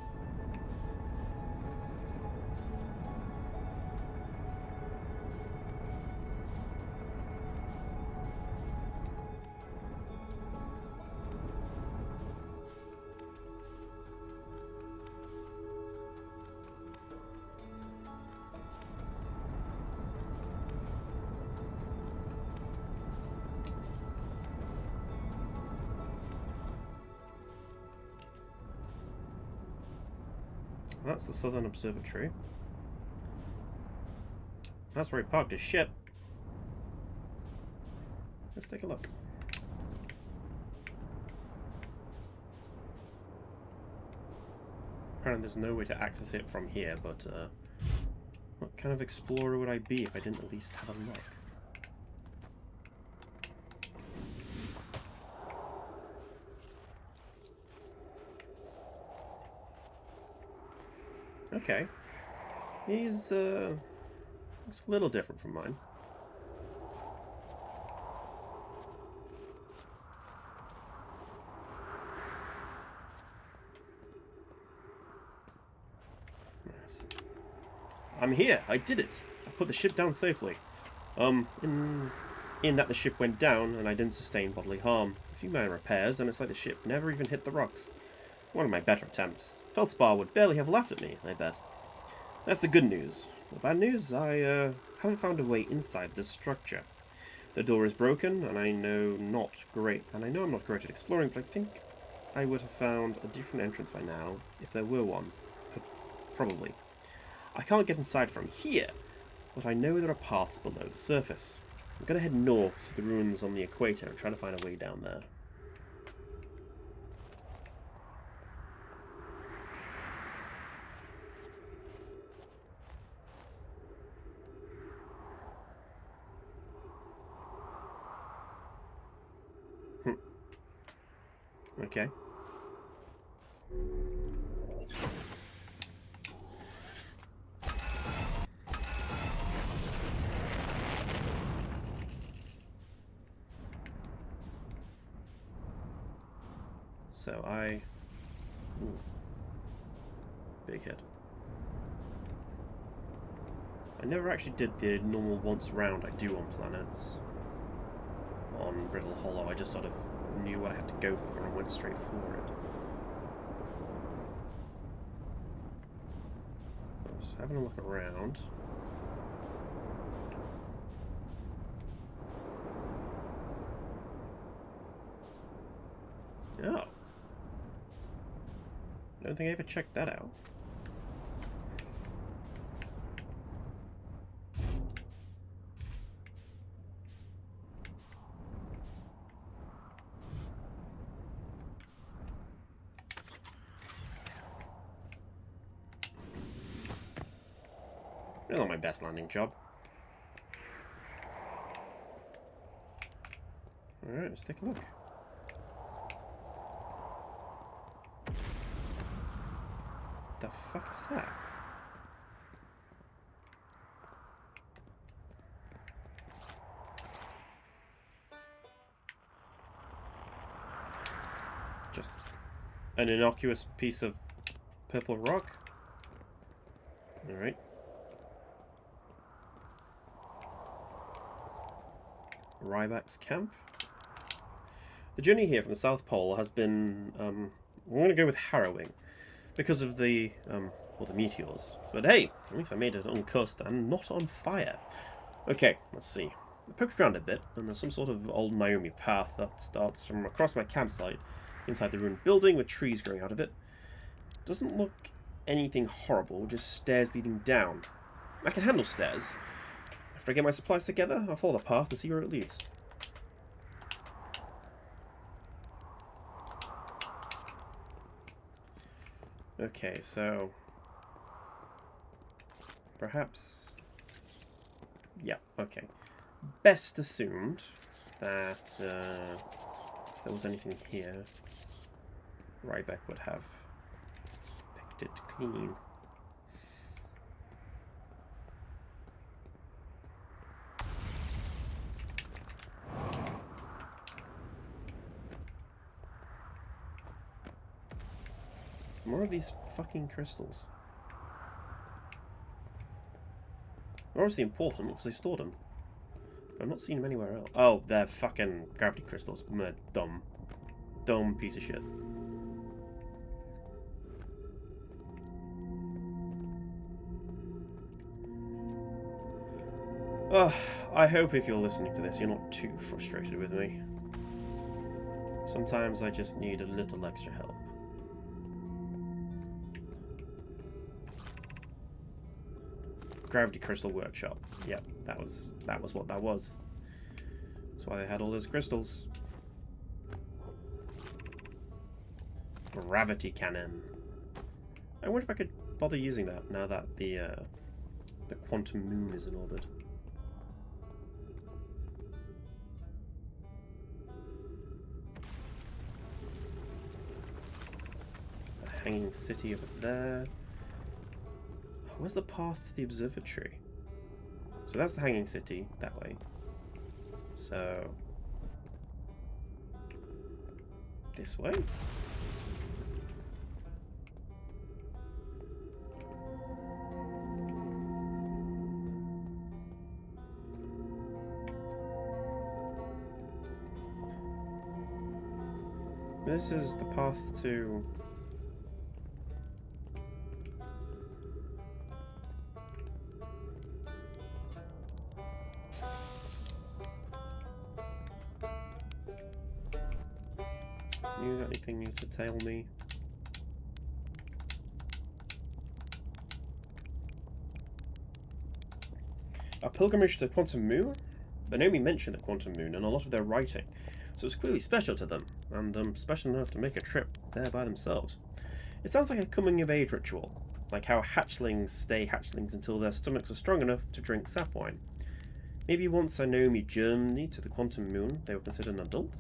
That's the Southern Observatory. That's where he parked his ship. Let's take a look. Apparently there's no way to access it from here, but what kind of explorer would I be if I didn't at least have a look? Okay. He's, looks a little different from mine. Nice. I'm here! I did it! I put the ship down safely. In that the ship went down and I didn't sustain bodily harm. A few minor repairs and it's like the ship never even hit the rocks. One of my better attempts. Feldspar would barely have laughed at me, I bet. That's the good news. The bad news, I haven't found a way inside this structure. The door is broken, and I know I'm not great at exploring, but I think I would have found a different entrance by now, if there were one. Probably. I can't get inside from here, but I know there are paths below the surface. I'm going to head north to the ruins on the equator and try to find a way down there. Okay. So Ooh. Big hit. I never actually did the normal once round I do on planets. On Brittle Hollow, I just sort of knew what I had to go for and went straight for it. Just having a look around. Oh. Don't think I ever checked that out. Not my best landing job. Alright, let's take a look. The fuck is that? Just an innocuous piece of purple rock? Alright. Ryback's camp. The journey here from the South Pole has been, I'm going to go with harrowing, because of the meteors. But hey, at least I made it uncursed and not on fire. Okay, let's see. I poked around a bit, and there's some sort of old Naomi path that starts from across my campsite, inside the ruined building with trees growing out of it. Doesn't look anything horrible, just stairs leading down. I can handle stairs. After I get my supplies together, I'll follow the path and see where it leads. Okay, so perhaps, yeah, okay. Best assumed that if there was anything here, Ryback would have picked it clean. More of these fucking crystals. They're obviously important because they stored them. But I've not seen them anywhere else. Oh, they're fucking gravity crystals. Dumb. Dumb piece of shit. I hope if you're listening to this, you're not too frustrated with me. Sometimes I just need a little extra help. Gravity Crystal Workshop. Yep, that was what that was. That's why they had all those crystals. Gravity cannon. I wonder if I could bother using that now that the quantum moon is in orbit. The hanging city over there. Where's the path to the observatory? So that's the hanging city, that way. So this way? This is the path to... You got anything new to tell me? A pilgrimage to the Quantum Moon? The Naomi mentioned the Quantum Moon in a lot of their writing, so it's clearly special to them, and special enough to make a trip there by themselves. It sounds like a coming-of-age ritual, like how hatchlings stay hatchlings until their stomachs are strong enough to drink sap wine. Maybe once a Naomi journeyed to the Quantum Moon, they were considered an adult?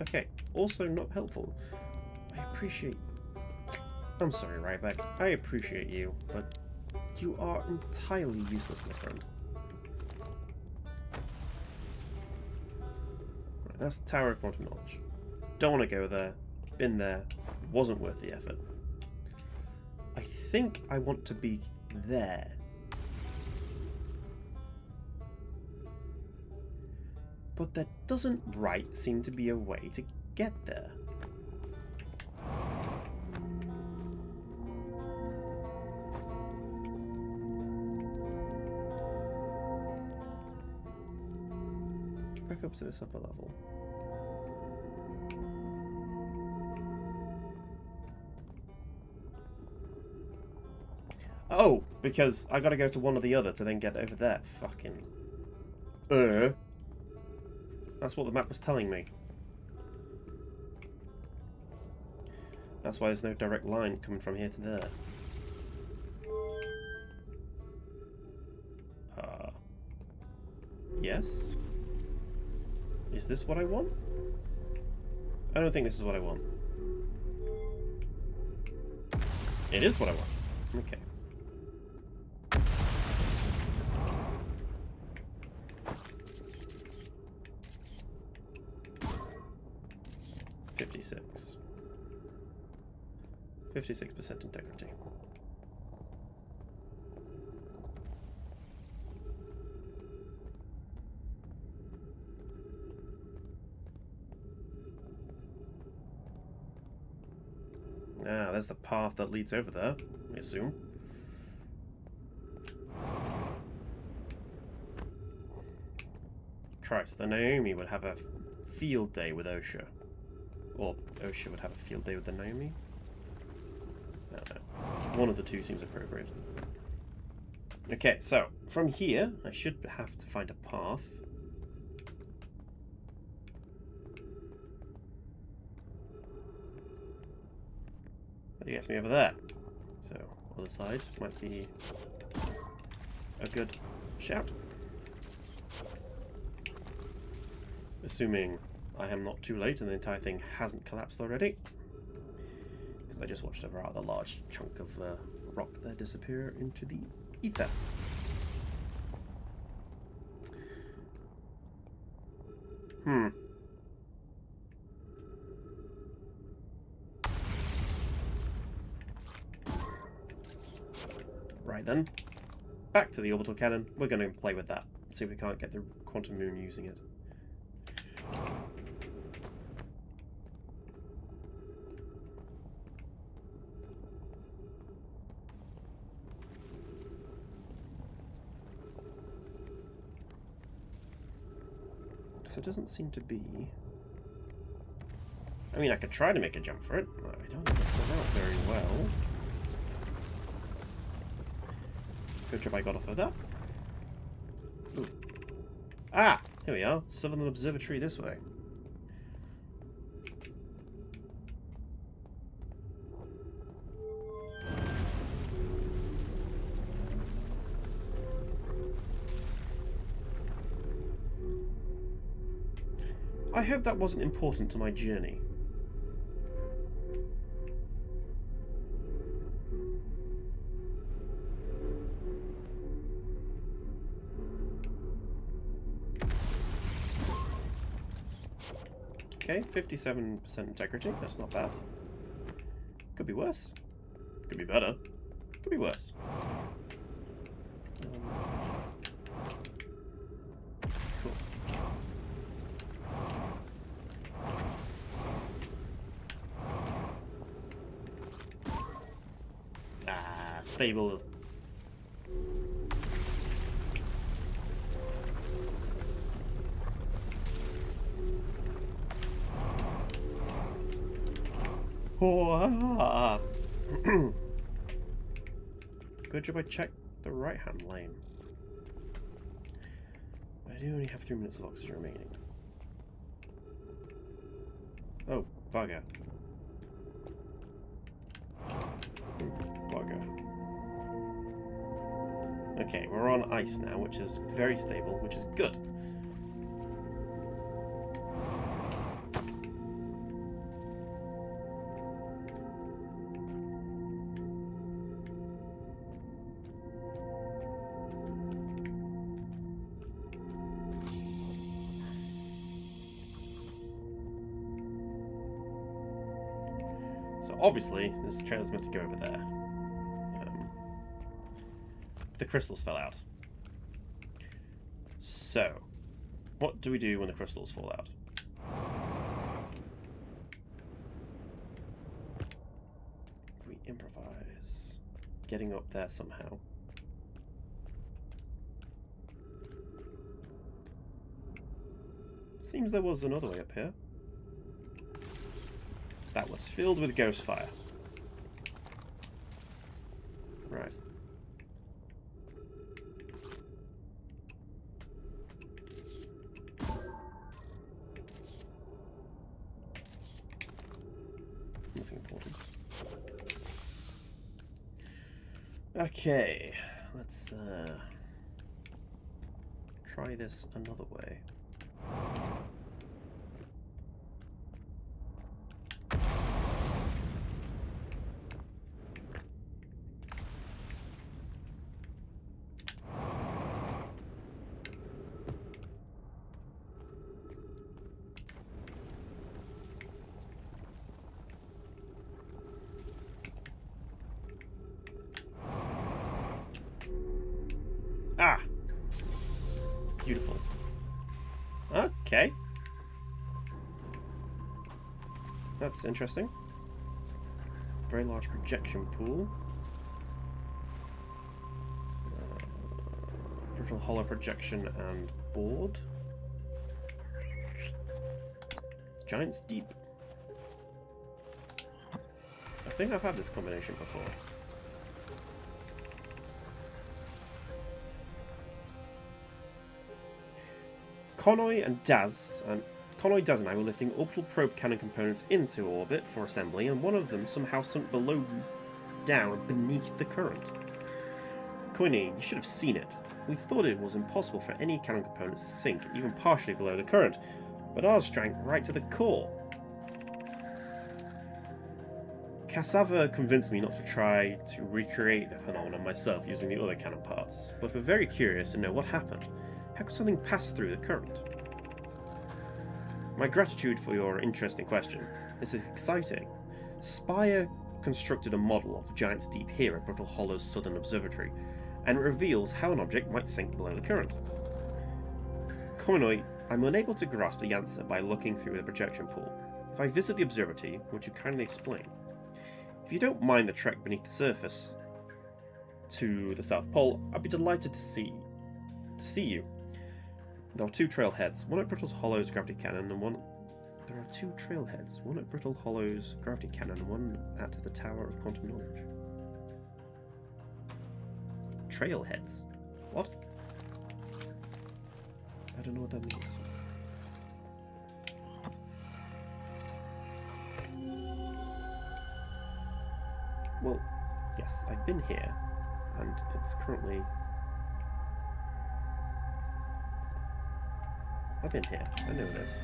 Okay, also not helpful. I'm sorry, Ryback. I appreciate you, but you are entirely useless, my friend. Right, that's the Tower of Quantum Knowledge. Don't want to go there. Been there. Wasn't worth the effort. I think I want to be there. But there doesn't seem to be a way to get there. Back up to this upper level. Oh, because I gotta go to one or the other to then get over there. Fucking... That's what the map was telling me. That's why there's no direct line coming from here to there. Yes? Is this what I want? I don't think this is what I want. It is what I want. Okay. $56 integrity. Ah, there's the path that leads over there, I assume. Christ, the Naomi would have a field day with Osha. Or Osha would have a field day with the Naomi? I don't know. One of the two seems appropriate. Okay, so from here, I should have to find a path. But it gets me over there. So, other side might be a good shout. Assuming I am not too late and the entire thing hasn't collapsed already. Because I just watched a rather large chunk of rock there disappear into the ether. Right then. Back to the orbital cannon. We're going to play with that. See if we can't get the quantum moon using it. So it doesn't seem to be... I mean, I could try to make a jump for it. I don't think it's come out very well. Good job I got off of that. Ooh. Ah! Here we are. Southern Observatory this way. I hope that wasn't important to my journey. Okay, 57% integrity. That's not bad. Could be worse. Could be better. Could be worse. Cool. Ah, stable. Good job I checked the right-hand lane. I do only have 3 minutes of oxygen remaining. Oh, bugger. Bugger. Okay, we're on ice now, which is very stable, which is good. So obviously, this trail's meant to go over there. The crystals fell out. So, what do we do when the crystals fall out? We improvise. Getting up there somehow. Seems there was another way up here. That was filled with ghost fire. Right. Nothing important. Okay, let's try this another way. Ah! Beautiful. Okay. That's interesting. Very large projection pool. Brittle hollow projection and board. Giant's Deep. I think I've had this combination before. Connoy, Daz, and I were lifting orbital probe cannon components into orbit for assembly, and one of them somehow sunk down beneath the current. Coiney, you should have seen it. We thought it was impossible for any cannon components to sink, even partially below the current, but ours drank right to the core. Cassava convinced me not to try to recreate the phenomenon myself using the other cannon parts, but we're very curious to know what happened. How could something pass through the current? My gratitude for your interesting question. This is exciting. Spire constructed a model of Giant's Deep here at Brittle Hollow's Southern Observatory, and it reveals how an object might sink below the current. Koinoi, I'm unable to grasp the answer by looking through the projection pool. If I visit the observatory, would you kindly explain? If you don't mind the trek beneath the surface to the South Pole, I'd be delighted to see you. There are two trailheads, one at Brittle Hollow's gravity cannon and one... There are two trailheads, one at Brittle Hollow's gravity cannon and one at the Tower of Quantum Knowledge. Trailheads? What? I don't know what that means. Well, yes, I've been here, and it's currently... I've been here. I know this.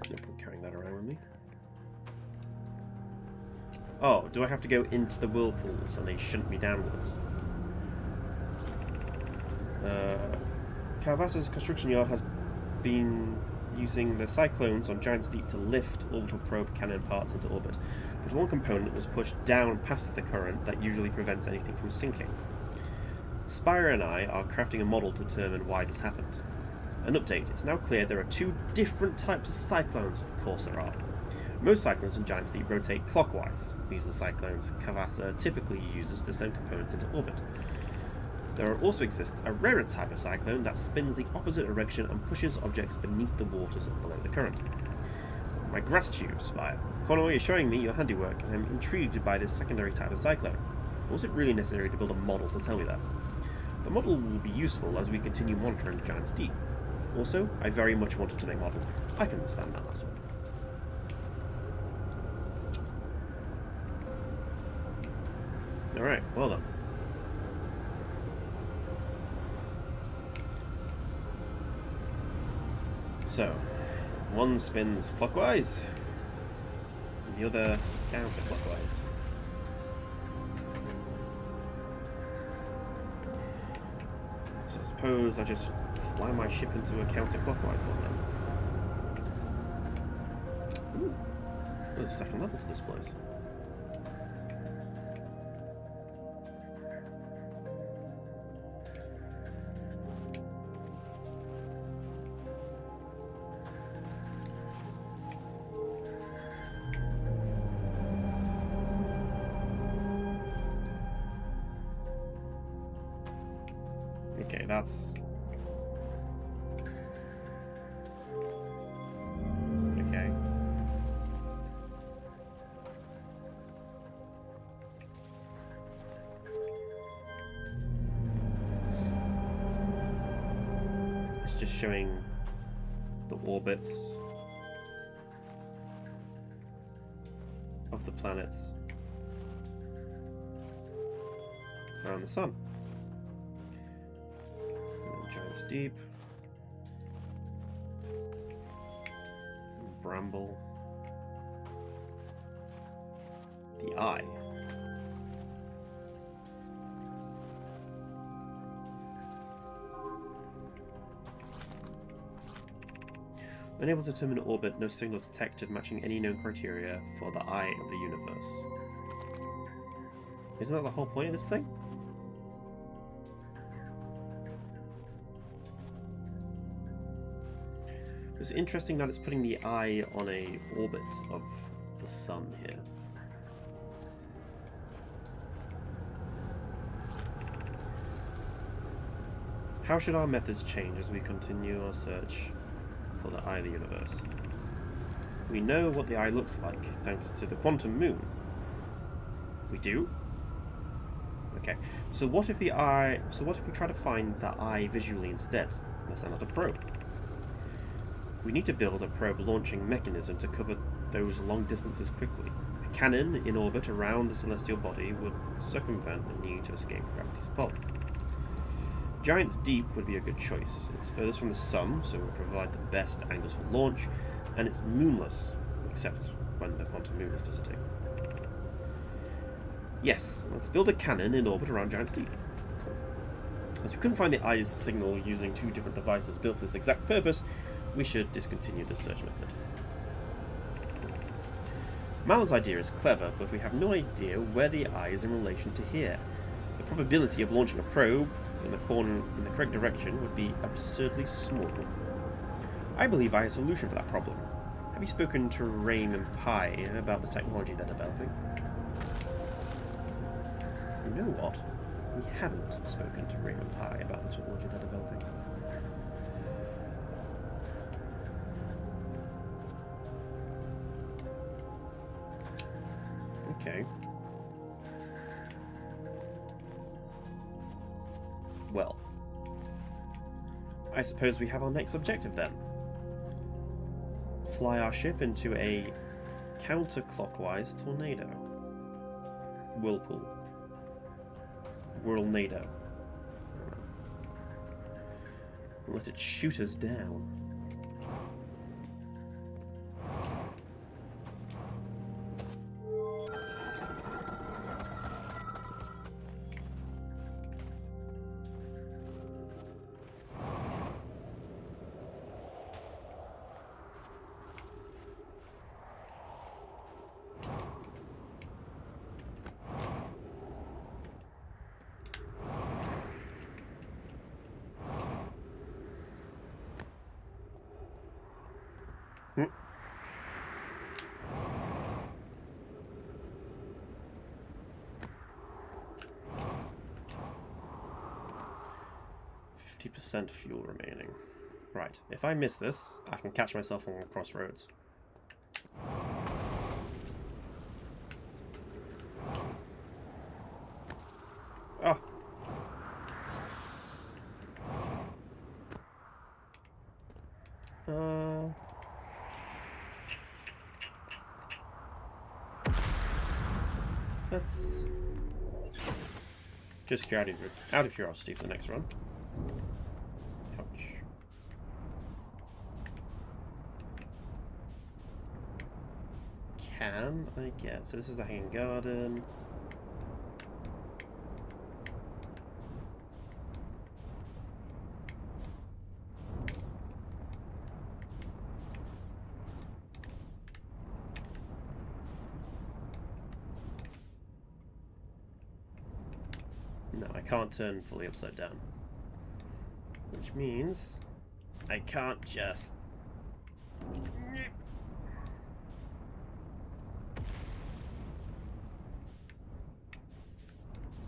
No point carrying that around with me. Oh, do I have to go into the whirlpools and they shouldn't be downwards? Calvas's construction yard has been using the cyclones on Giant's Deep to lift orbital probe cannon parts into orbit, but one component was pushed down past the current that usually prevents anything from sinking. Spire and I are crafting a model to determine why this happened. An update, it's now clear there are two different types of cyclones, of course there are. Most cyclones in Giant's Deep rotate clockwise. These are the cyclones Cavassa typically uses to send components into orbit. There also exists a rarer type of cyclone that spins the opposite direction and pushes objects beneath the waters and below the current. My gratitude, Spire. Conroy is showing me your handiwork, and I'm intrigued by this secondary type of cyclone. Was it really necessary to build a model to tell me that? The model will be useful as we continue monitoring the Giant's Deep. Also, I very much wanted to make a model. I can understand that last one. Alright, well done. So, one spins clockwise, and the other counterclockwise. So I suppose I just fly my ship into a counterclockwise one then. Ooh, there's a second level to this place. Okay, that's... okay. It's just showing the orbits of the planets around the sun. Giant's Deep, Bramble, the Eye. Unable to determine orbit, no signal detected matching any known criteria for the Eye of the universe. Isn't that the whole point of this thing? It's interesting that it's putting the Eye on a orbit of the sun here. How should our methods change as we continue our search for the Eye of the universe? We know what the Eye looks like thanks to the quantum moon. We do? Okay. So what if the Eye? So what if we try to find the Eye visually instead? Let's send out a probe. We need to build a probe launching mechanism to cover those long distances quickly. A cannon in orbit around the celestial body would circumvent the need to escape gravity's pull. Giant's Deep would be a good choice. It's furthest from the sun, so it will provide the best angles for launch, and it's moonless, except when the quantum moon is visiting. Yes, let's build a cannon in orbit around Giant's Deep. Cool. As we couldn't find the Eye's signal using two different devices built for this exact purpose, we should discontinue the search method. Mal's idea is clever, but we have no idea where the Eye is in relation to here. The probability of launching a probe in the correct direction would be absurdly small. I believe I have a solution for that problem. Have you spoken to Raim and Pi about the technology they're developing? You know what? We haven't spoken to Raim and Pi about the technology they're developing. Okay. Well, I suppose we have our next objective then. Fly our ship into a counterclockwise tornado. Whirlpool. Whirlnado. Let it shoot us down. 50% fuel remaining. Right, if I miss this, I can catch myself on crossroads. Oh! Let's just out of curiosity for the next run. Ouch. Can I get... So this is the Hanging Garden. No, I can't turn fully upside down. Which means I can't just...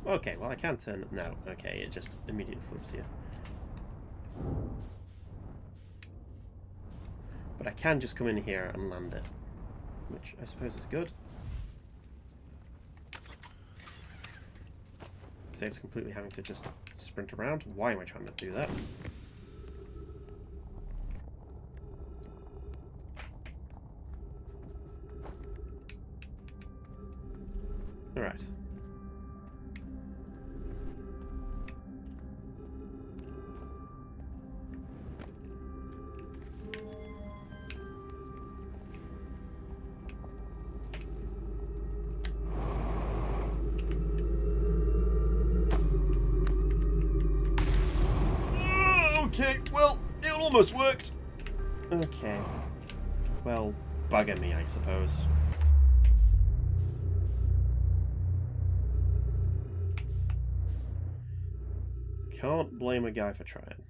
Okay, well I can turn... No, okay, it just immediately flips here. But I can just come in here and land it. Which I suppose is good. Saves completely having to just sprint around. Why am I trying to do that? Alright. Okay, well, it almost worked. Okay. Well, bugger me, I suppose. Can't blame a guy for trying.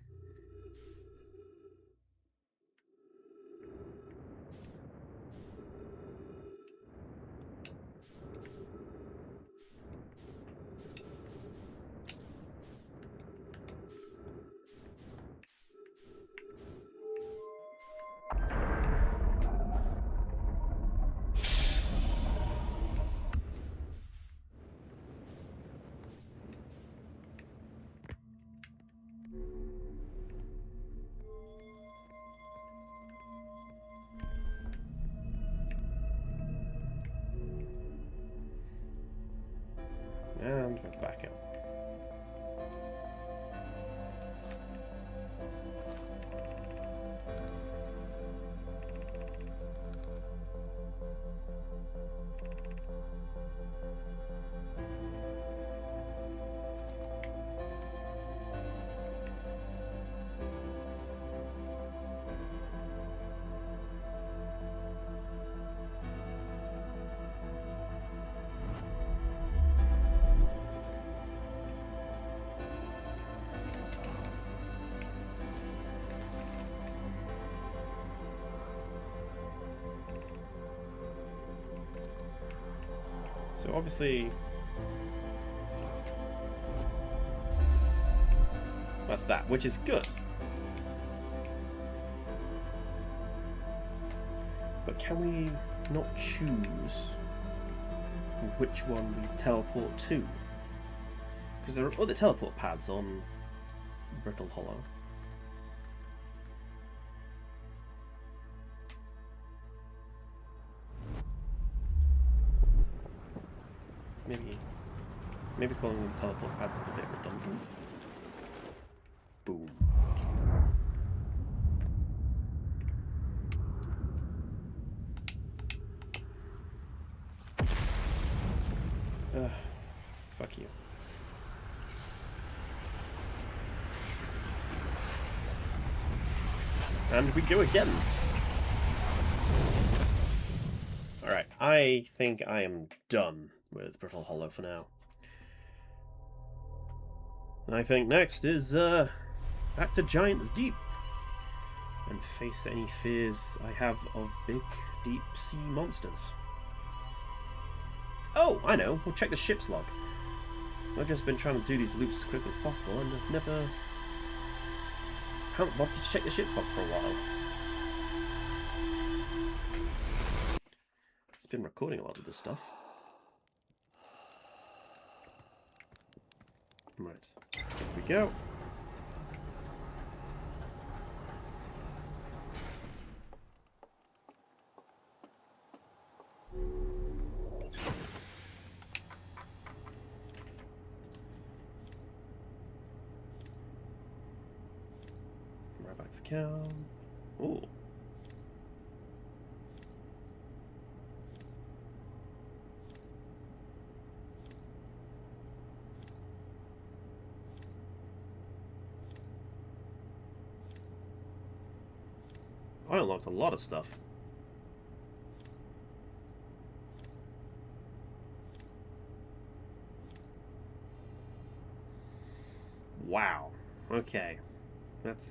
And we're back up. So obviously that's that, which is good. But can we not choose which one we teleport to? Because there are other teleport pads on Brittle Hollow. Maybe calling them teleport pads is a bit redundant. Boom. Fuck you. And we go again. Alright, I think I am done with Brittle Hollow for now. And I think next is back to Giant's Deep and face any fears I have of big, deep sea monsters. Oh, I know. We'll check the ship's log. I've just been trying to do these loops as quickly as possible, and I've never Haven't bothered to check the ship's log for a while. It's been recording a lot of this stuff. Right, here we go. Ryback's cow. Ooh. I unlocked a lot of stuff. Wow. Okay. Let's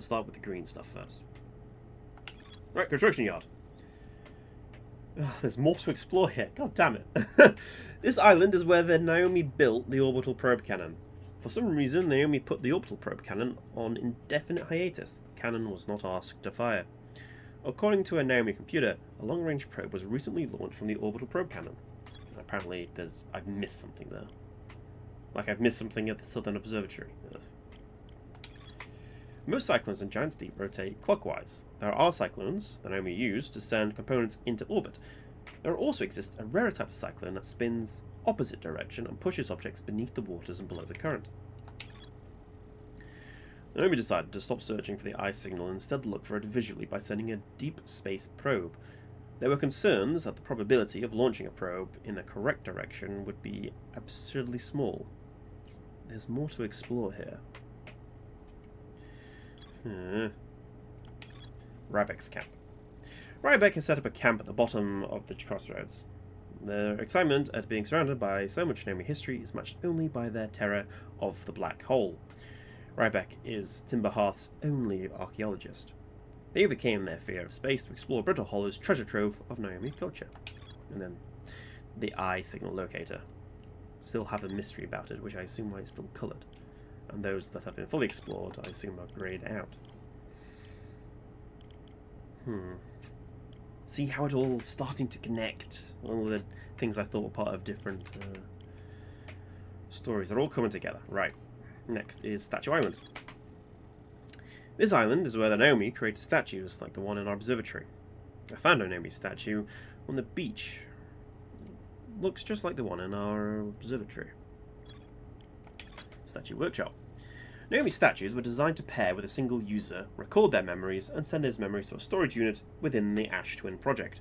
start with the green stuff first. Right, construction yard. Oh, there's more to explore here. God damn it. This island is where Naomi built the orbital probe cannon. For some reason, Naomi put the orbital probe cannon on indefinite hiatus. The cannon was not asked to fire. According to a Naomi computer, a long-range probe was recently launched from the orbital probe cannon. Apparently, I've missed something there. Like I've missed something at the Southern Observatory. Ugh. Most cyclones in Giant's Deep rotate clockwise. There are cyclones that Naomi used to send components into orbit. There also exists a rarer type of cyclone that spins opposite direction and pushes objects beneath the waters and below the current. Naomi decided to stop searching for the eye signal and instead look for it visually by sending a deep space probe. There were concerns that the probability of launching a probe in the correct direction would be absurdly small. There's more to explore here. Ryback's camp. Ryback has set up a camp at the bottom of the crossroads. Their excitement at being surrounded by so much Naomi history is matched only by their terror of the black hole. Ryback is Timberhearth's only archaeologist. They overcame their fear of space to explore Brittle Hollow's treasure trove of Naomi culture. And then the eye signal locator. Still have a mystery about it, which I assume why it's still coloured. And those that have been fully explored, I assume, are greyed out. See how it all starting to connect. All the things I thought were part of different stories are all coming together. Right. Next is Statue Island. This island is where the Naomi created statues like the one in our observatory. I found a Naomi statue on the beach. Looks just like the one in our observatory. Statue workshop. Naomi statues were designed to pair with a single user, record their memories, and send those memories to a storage unit within the Ash Twin project.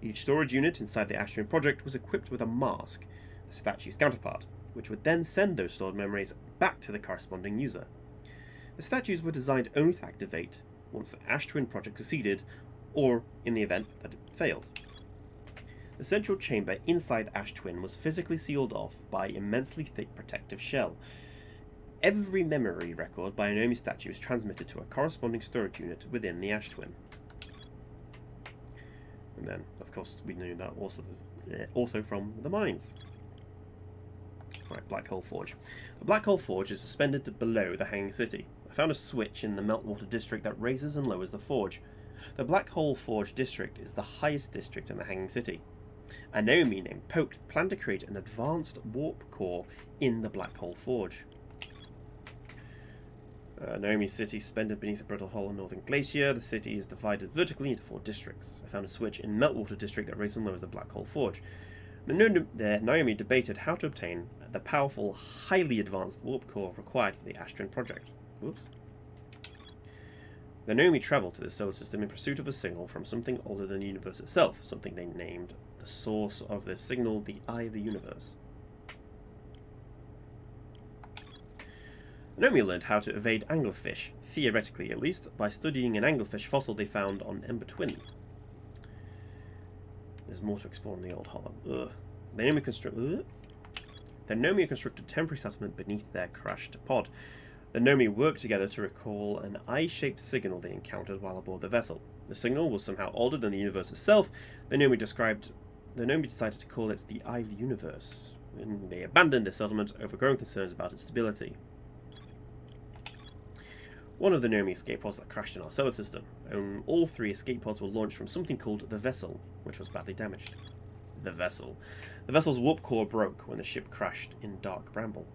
Each storage unit inside the Ash Twin project was equipped with a mask, the statue's counterpart, which would then send those stored memories back to the corresponding user. The statues were designed only to activate once the Ash Twin project succeeded, or in the event that it failed. The central chamber inside Ash Twin was physically sealed off by an immensely thick protective shell. Every memory record by a Naomi statue is transmitted to a corresponding storage unit within the Ash Twin. And then, of course, we knew that also from the mines. Right, Black Hole Forge. The Black Hole Forge is suspended below the Hanging City. I found a switch in the Meltwater district that raises and lowers the forge. The Black Hole Forge district is the highest district in the Hanging City. A Naomi named Poke planned to create an advanced warp core in the Black Hole Forge. Naomi City suspended beneath the Brittle Hollow Northern Glacier. The city is divided vertically into 4 districts. I found a switch in Meltwater district that raises and lowers the Black Hole Forge. Naomi debated how to obtain the powerful, highly advanced warp core required for the Ash Twin project. Whoops. The Naomi travelled to the solar system in pursuit of a signal from something older than the universe itself, something they named the source of the signal, the Eye of the Universe. Naomi learned how to evade anglerfish, theoretically at least, by studying an anglerfish fossil they found on Ember Twin. There's more to explore in the Old Hollow. The Naomi constructed a temporary settlement beneath their crashed pod. The Naomi worked together to recall an eye-shaped signal they encountered while aboard the vessel. The signal was somehow older than the universe itself. The Naomi decided to call it the Eye of the Universe, and they abandoned their settlement over growing concerns about its stability. one of the Naomi escape pods that crashed in our solar system, and all 3 escape pods were launched from something called the Vessel, which was badly damaged. The Vessel. The Vessel's warp core broke when the ship crashed in Dark Bramble.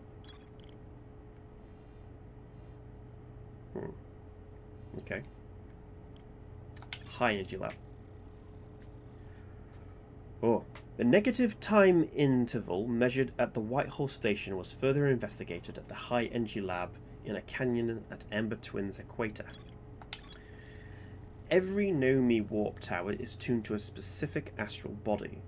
Okay. High energy lab. Oh. The negative time interval measured at the Whitehall station was further investigated at the High Energy Lab in a canyon at Ember Twins Equator. Every Naomi warp tower is tuned to a specific astral body.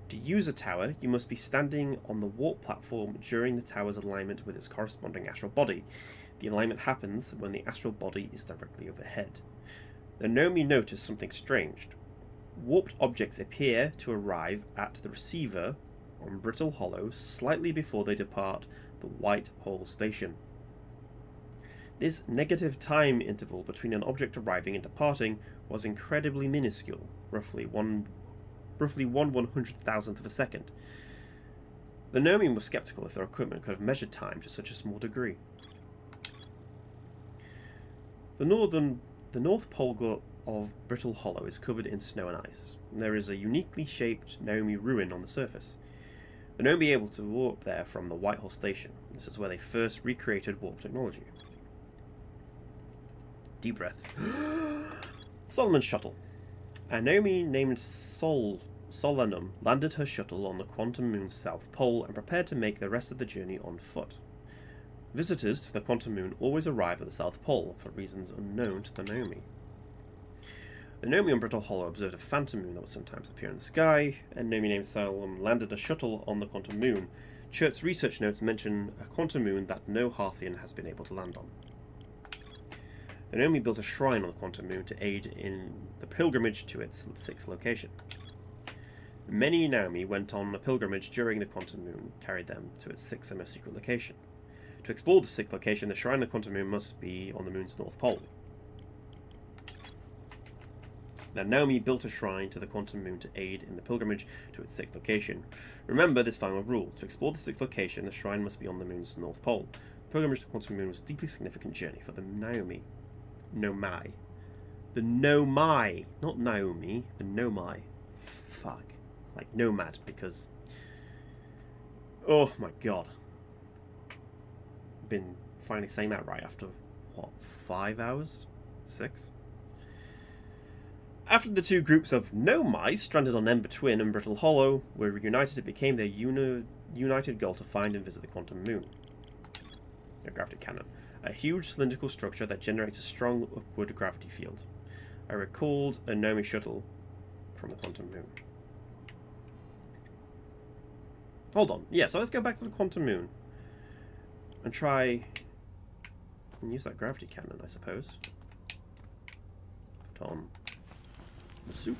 To use a tower, you must be standing on the warp platform during the tower's alignment with its corresponding astral body. The alignment happens when the astral body is directly overhead. The Naomi noticed something strange. Warped objects appear to arrive at the receiver on Brittle Hollow slightly before they depart the Whitehall station. This negative time interval between an object arriving and departing was incredibly minuscule, roughly 1/100,000th of a second. The Naomi were skeptical if their equipment could have measured time to such a small degree. The North Pole of Brittle Hollow is covered in snow and ice. There is a uniquely shaped Naomi ruin on the surface. The Naomi able to warp there from the Whitehall station. This is where they first recreated warp technology. Deep breath. Solomon's shuttle. A Naomi named Solanum landed her shuttle on the Quantum Moon's south pole and prepared to make the rest of the journey on foot. Visitors to the Quantum Moon always arrive at the South Pole for reasons unknown to the Naomi. The Naomi on Brittle Hollow observed a phantom moon that would sometimes appear in the sky, and Naomi named Salem landed a shuttle on the Quantum Moon. Chert's research notes mention a quantum moon that no Harthian has been able to land on. The Naomi built a shrine on the Quantum Moon to aid in the pilgrimage to its 6th location. Many Naomi went on a pilgrimage during the Quantum Moon, carried them to its 6th and most secret location. To explore the 6th location, the shrine of the Quantum Moon must be on the Moon's North Pole. Now, Naomi built a shrine to the Quantum Moon to aid in the pilgrimage to its 6th location. Remember this final rule. To explore the 6th location, the shrine must be on the Moon's North Pole. The pilgrimage to the Quantum Moon was a deeply significant journey for the Naomi. Nomai. The Nomai. Not Naomi. The Nomai. Fuck. Like nomad, because... Oh my god. Been finally saying that right after, what, 5 hours? 6? After the 2 groups of Nomai stranded on Ember Twin and Brittle Hollow were reunited, it became their united goal to find and visit the Quantum Moon. A gravity cannon. A huge cylindrical structure that generates a strong upward gravity field. I recalled a Naomi shuttle from the Quantum Moon. Hold on. Yeah, so let's go back to the Quantum Moon. And try and use that gravity cannon, I suppose. Put on the suit.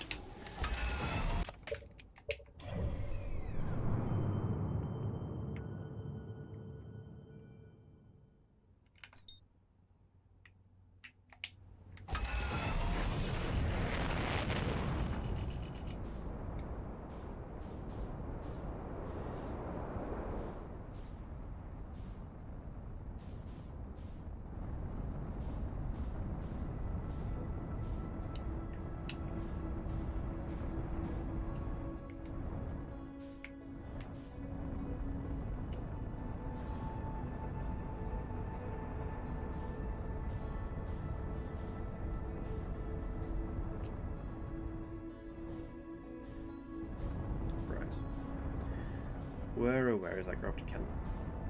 Where is that gravity cannon?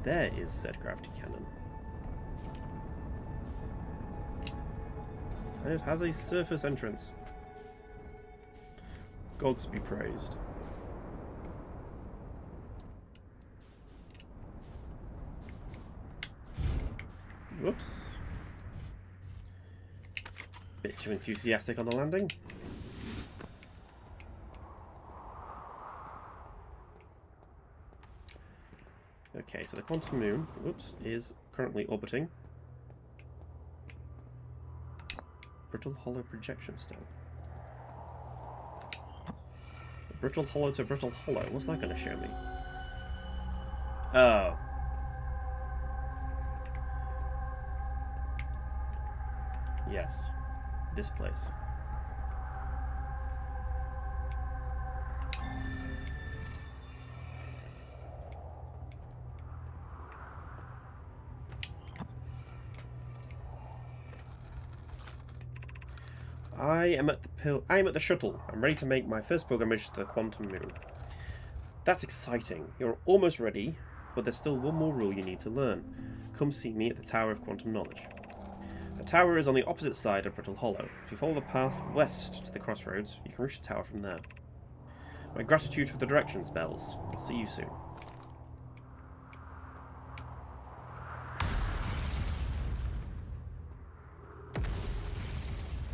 There is said gravity cannon. And it has a surface entrance. Gods be praised. Whoops. Bit too enthusiastic on the landing. Okay, so the Quantum Moon, whoops, is currently orbiting Brittle Hollow projection still. Brittle Hollow to Brittle Hollow, what's that going to show me? Oh. Yes. This place. I am at the shuttle. I'm ready to make my first pilgrimage to the quantum moon. That's exciting. You're almost ready, but there's still one more rule you need to learn. Come see me at the Tower of Quantum Knowledge. The tower is on the opposite side of Brittle Hollow. If you follow the path west to the crossroads, you can reach the tower from there. My gratitude for the directions, Bells. I'll see you soon.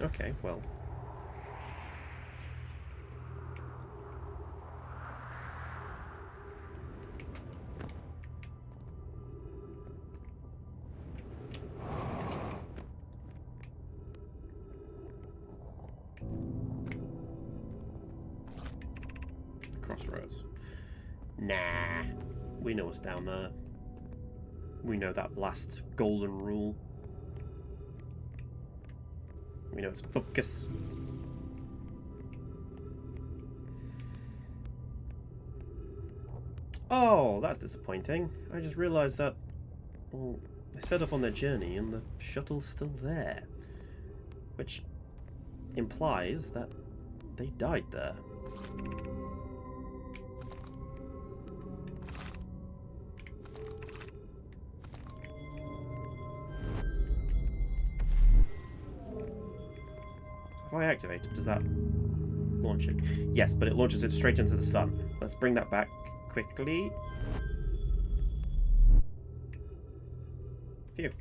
Okay, well. Crossroads. Nah. We know what's down there. We know that last golden rule. We know it's Bupkis. Oh, that's disappointing. I just realised that, well, they set off on their journey and the shuttle's still there. Which implies that they died there. If I activate it, does that launch it? Yes, but it launches it straight into the sun. Let's bring that back quickly. Phew.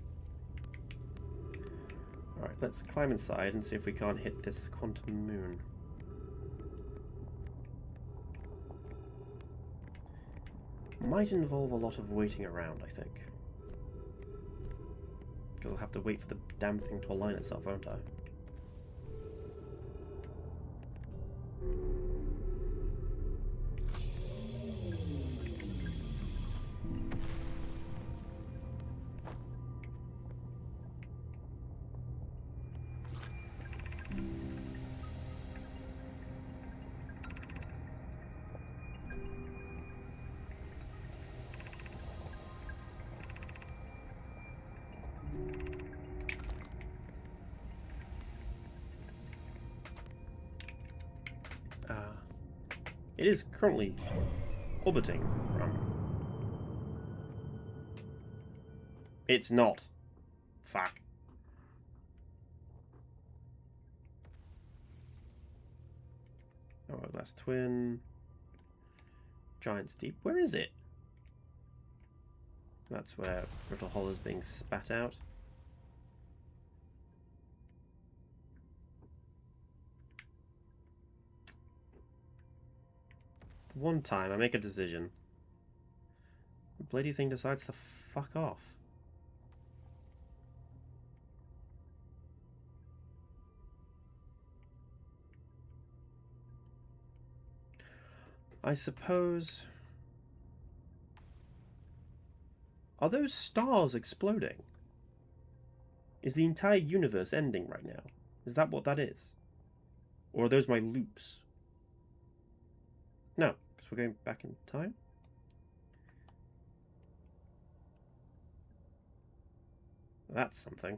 Alright, let's climb inside and see if we can't hit this quantum moon. Might involve a lot of waiting around, I think. Because I'll have to wait for the damn thing to align itself, won't I? It is currently orbiting from... It's not. Fuck. Oh, last twin. Giant's Deep. Where is it? That's where Brittle Hollow is being spat out. One time I make a decision. The bloody thing decides to fuck off. I suppose... Are those stars exploding? Is the entire universe ending right now? Is that what that is? Or are those my loops? No, because we're going back in time. That's something.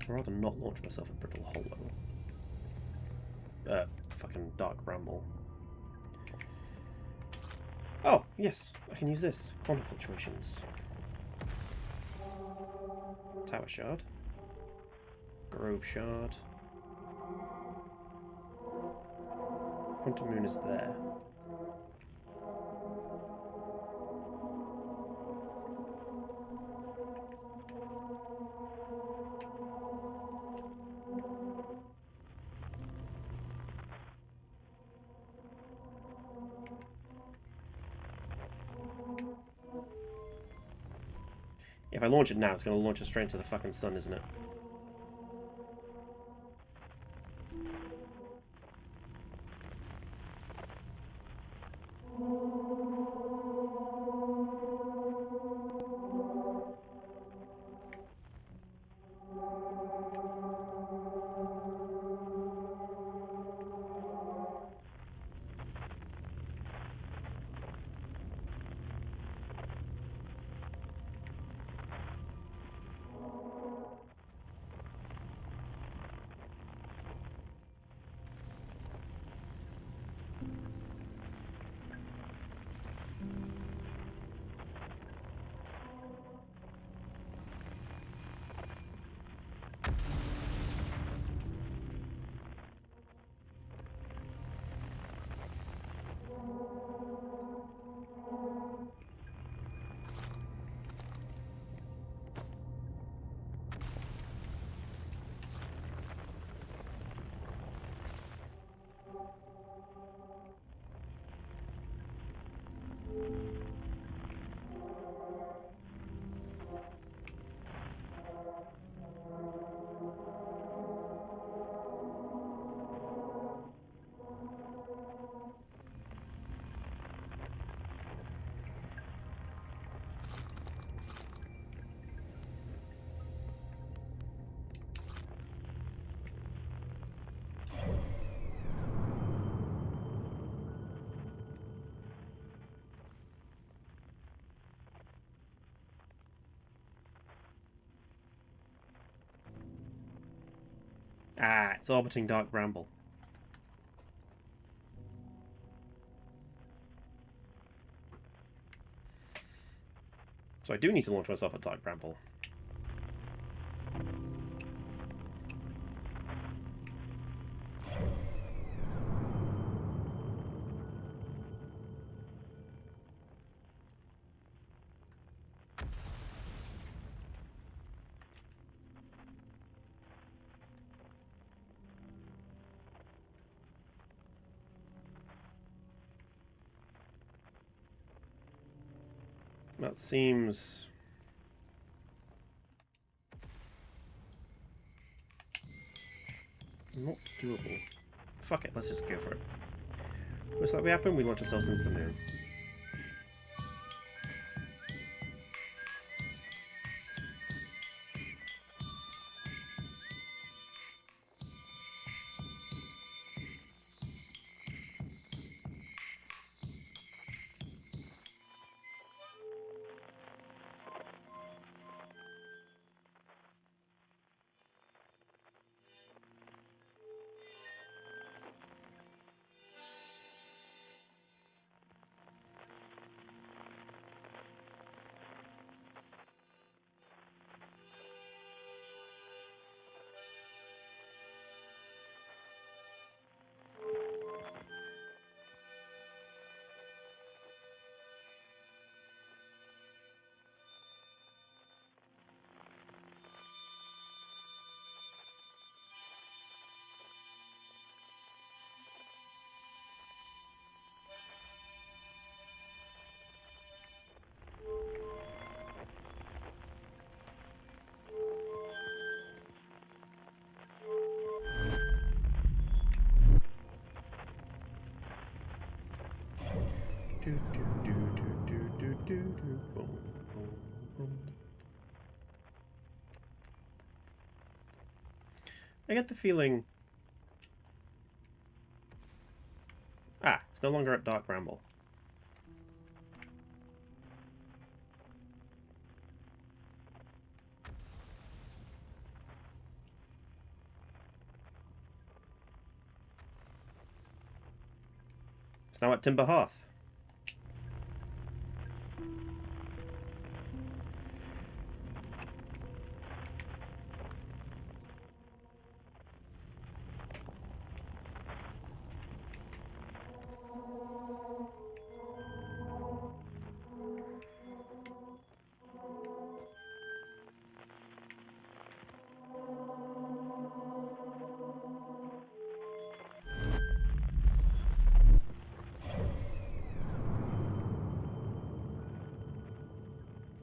I'd rather not launch myself at Brittle Hollow. Fucking Dark Bramble. Oh, yes, I can use this. Quantum fluctuations. Tower Shard. Grove Shard. Quantum Moon is there. If I launch it now, it's going to launch it straight into the fucking sun, isn't it? Ah, it's orbiting Dark Bramble. So I do need to launch myself at Dark Bramble. That seems... not doable. Fuck it, let's just go for it. What's that we happen? We launch ourselves into the moon. Do, do, do, do, do, do, do, do. Boom, boom, boom. I get the feeling... Ah, it's no longer at Dark Bramble. It's now at Timber Hearth.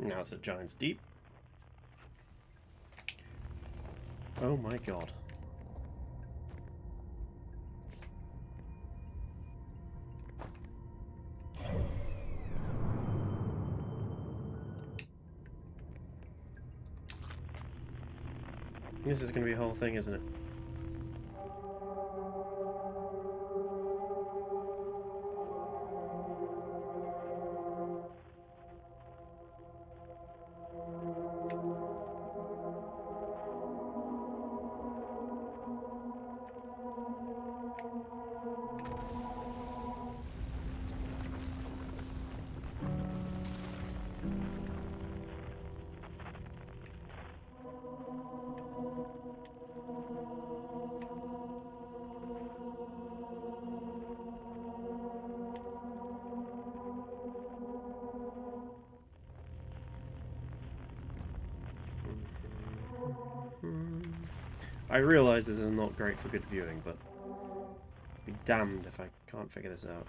Now it's at Giant's Deep. Oh my god. This is going to be a whole thing, isn't it? I realise this is not great for good viewing, but I'll be damned if I can't figure this out.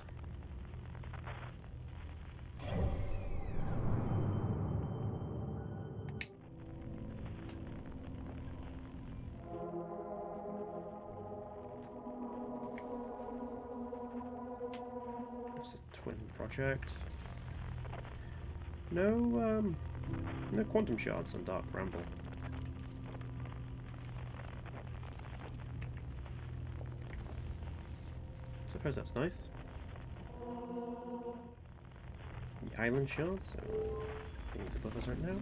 It's a twin project. No quantum shards on Dark Bramble. Suppose that's nice. The island shards, so things above us right now.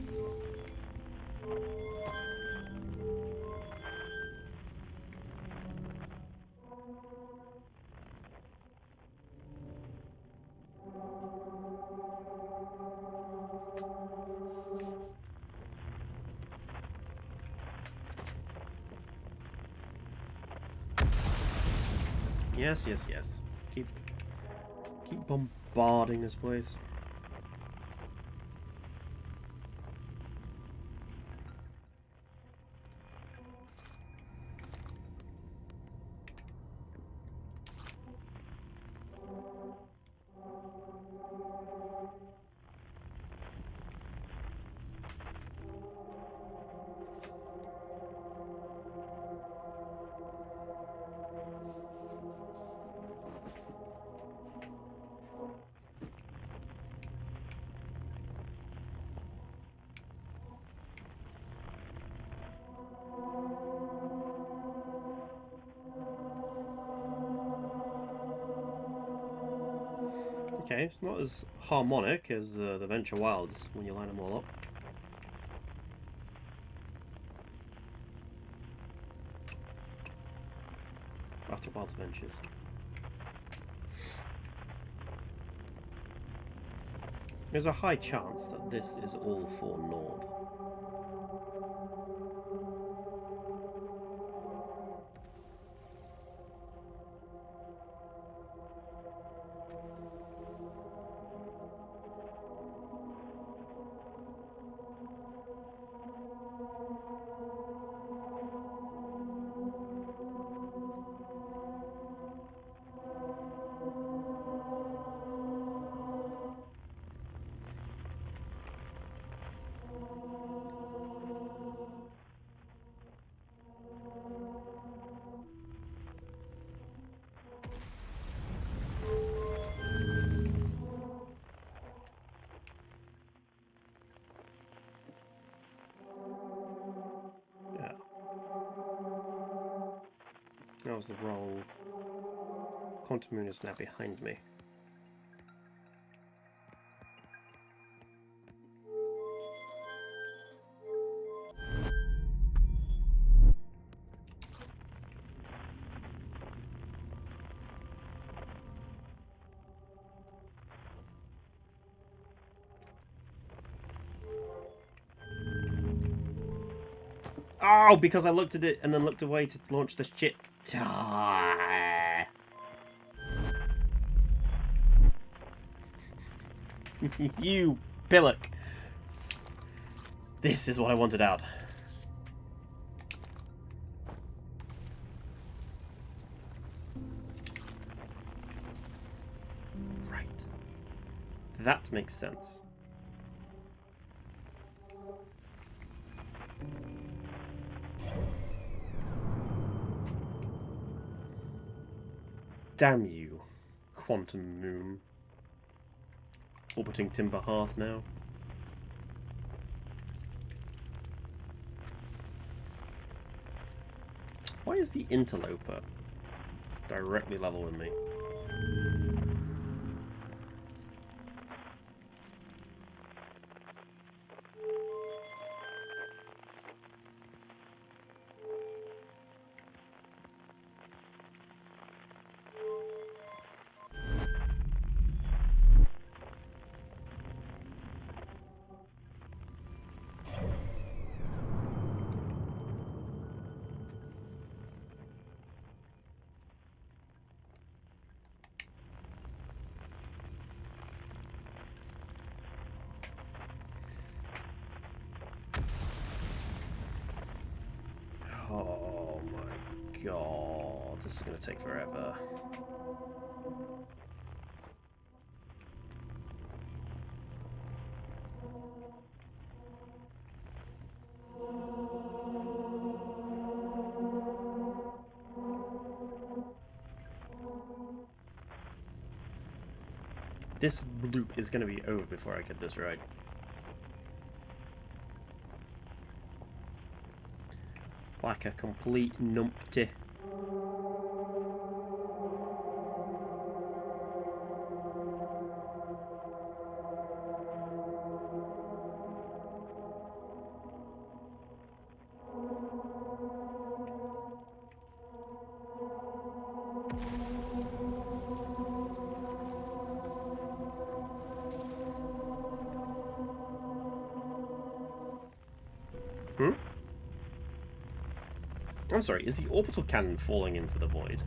Yes, yes, yes. Keep bombarding this place. Okay, it's not as harmonic as the Venture Wilds when you line them all up. After Wilds Ventures. There's a high chance that this is all for Nord. That was the wrong. Quantum Moon is now behind me. Oh, because I looked at it and then looked away to launch the shit. You pillock. This is what I wanted out. Right. That makes sense. Damn you, Quantum Moon. Orbiting Timber Hearth now. Why is the Interloper directly level with me? Oh my god, this is going to take forever. This loop is going to be over before I get this right. Like a complete numpty. Hmm? I'm sorry, is the orbital cannon falling into the void?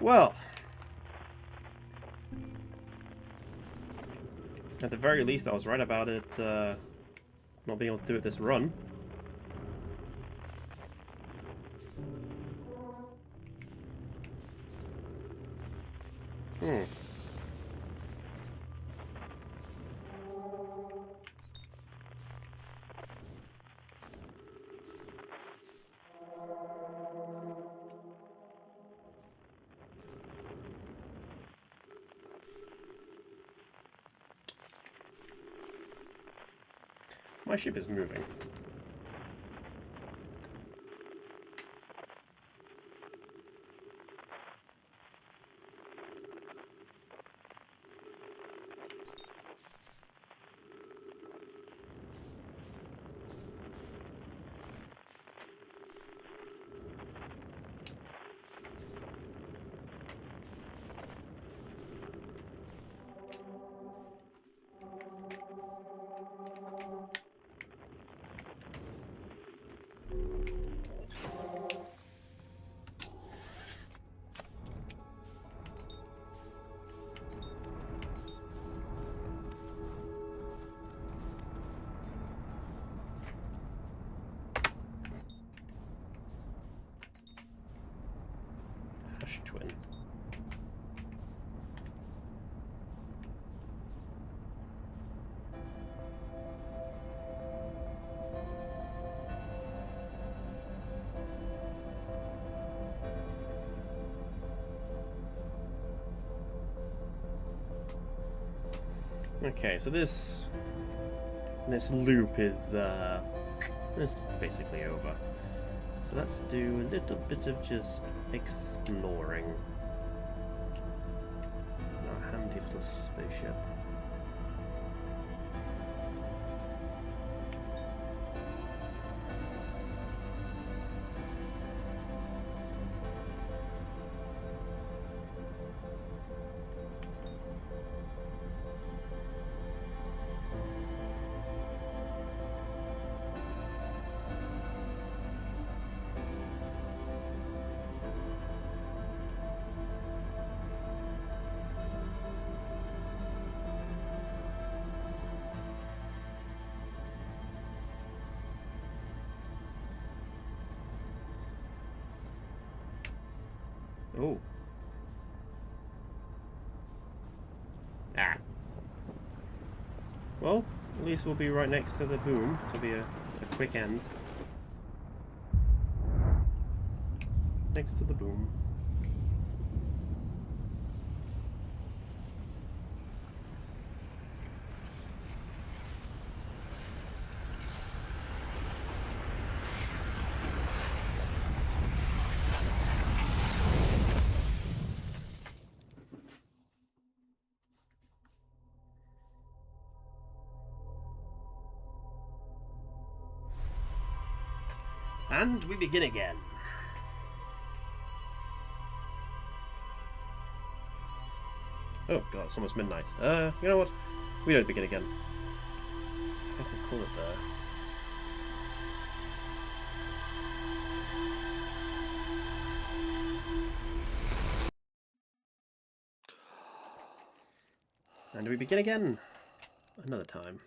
Well, at the very least I was right about it not being able to do it this run. My ship is moving. Twin. Okay, so this loop is basically over. So let's do a little bit of just exploring. Our handy little spaceship. Oh. Ah. Well, at least we'll be right next to the boom. It'll be a quick end. Next to the boom. And we begin again. Oh god, it's almost midnight. You know what? We don't begin again. I think we'll call it there. And we begin again another time.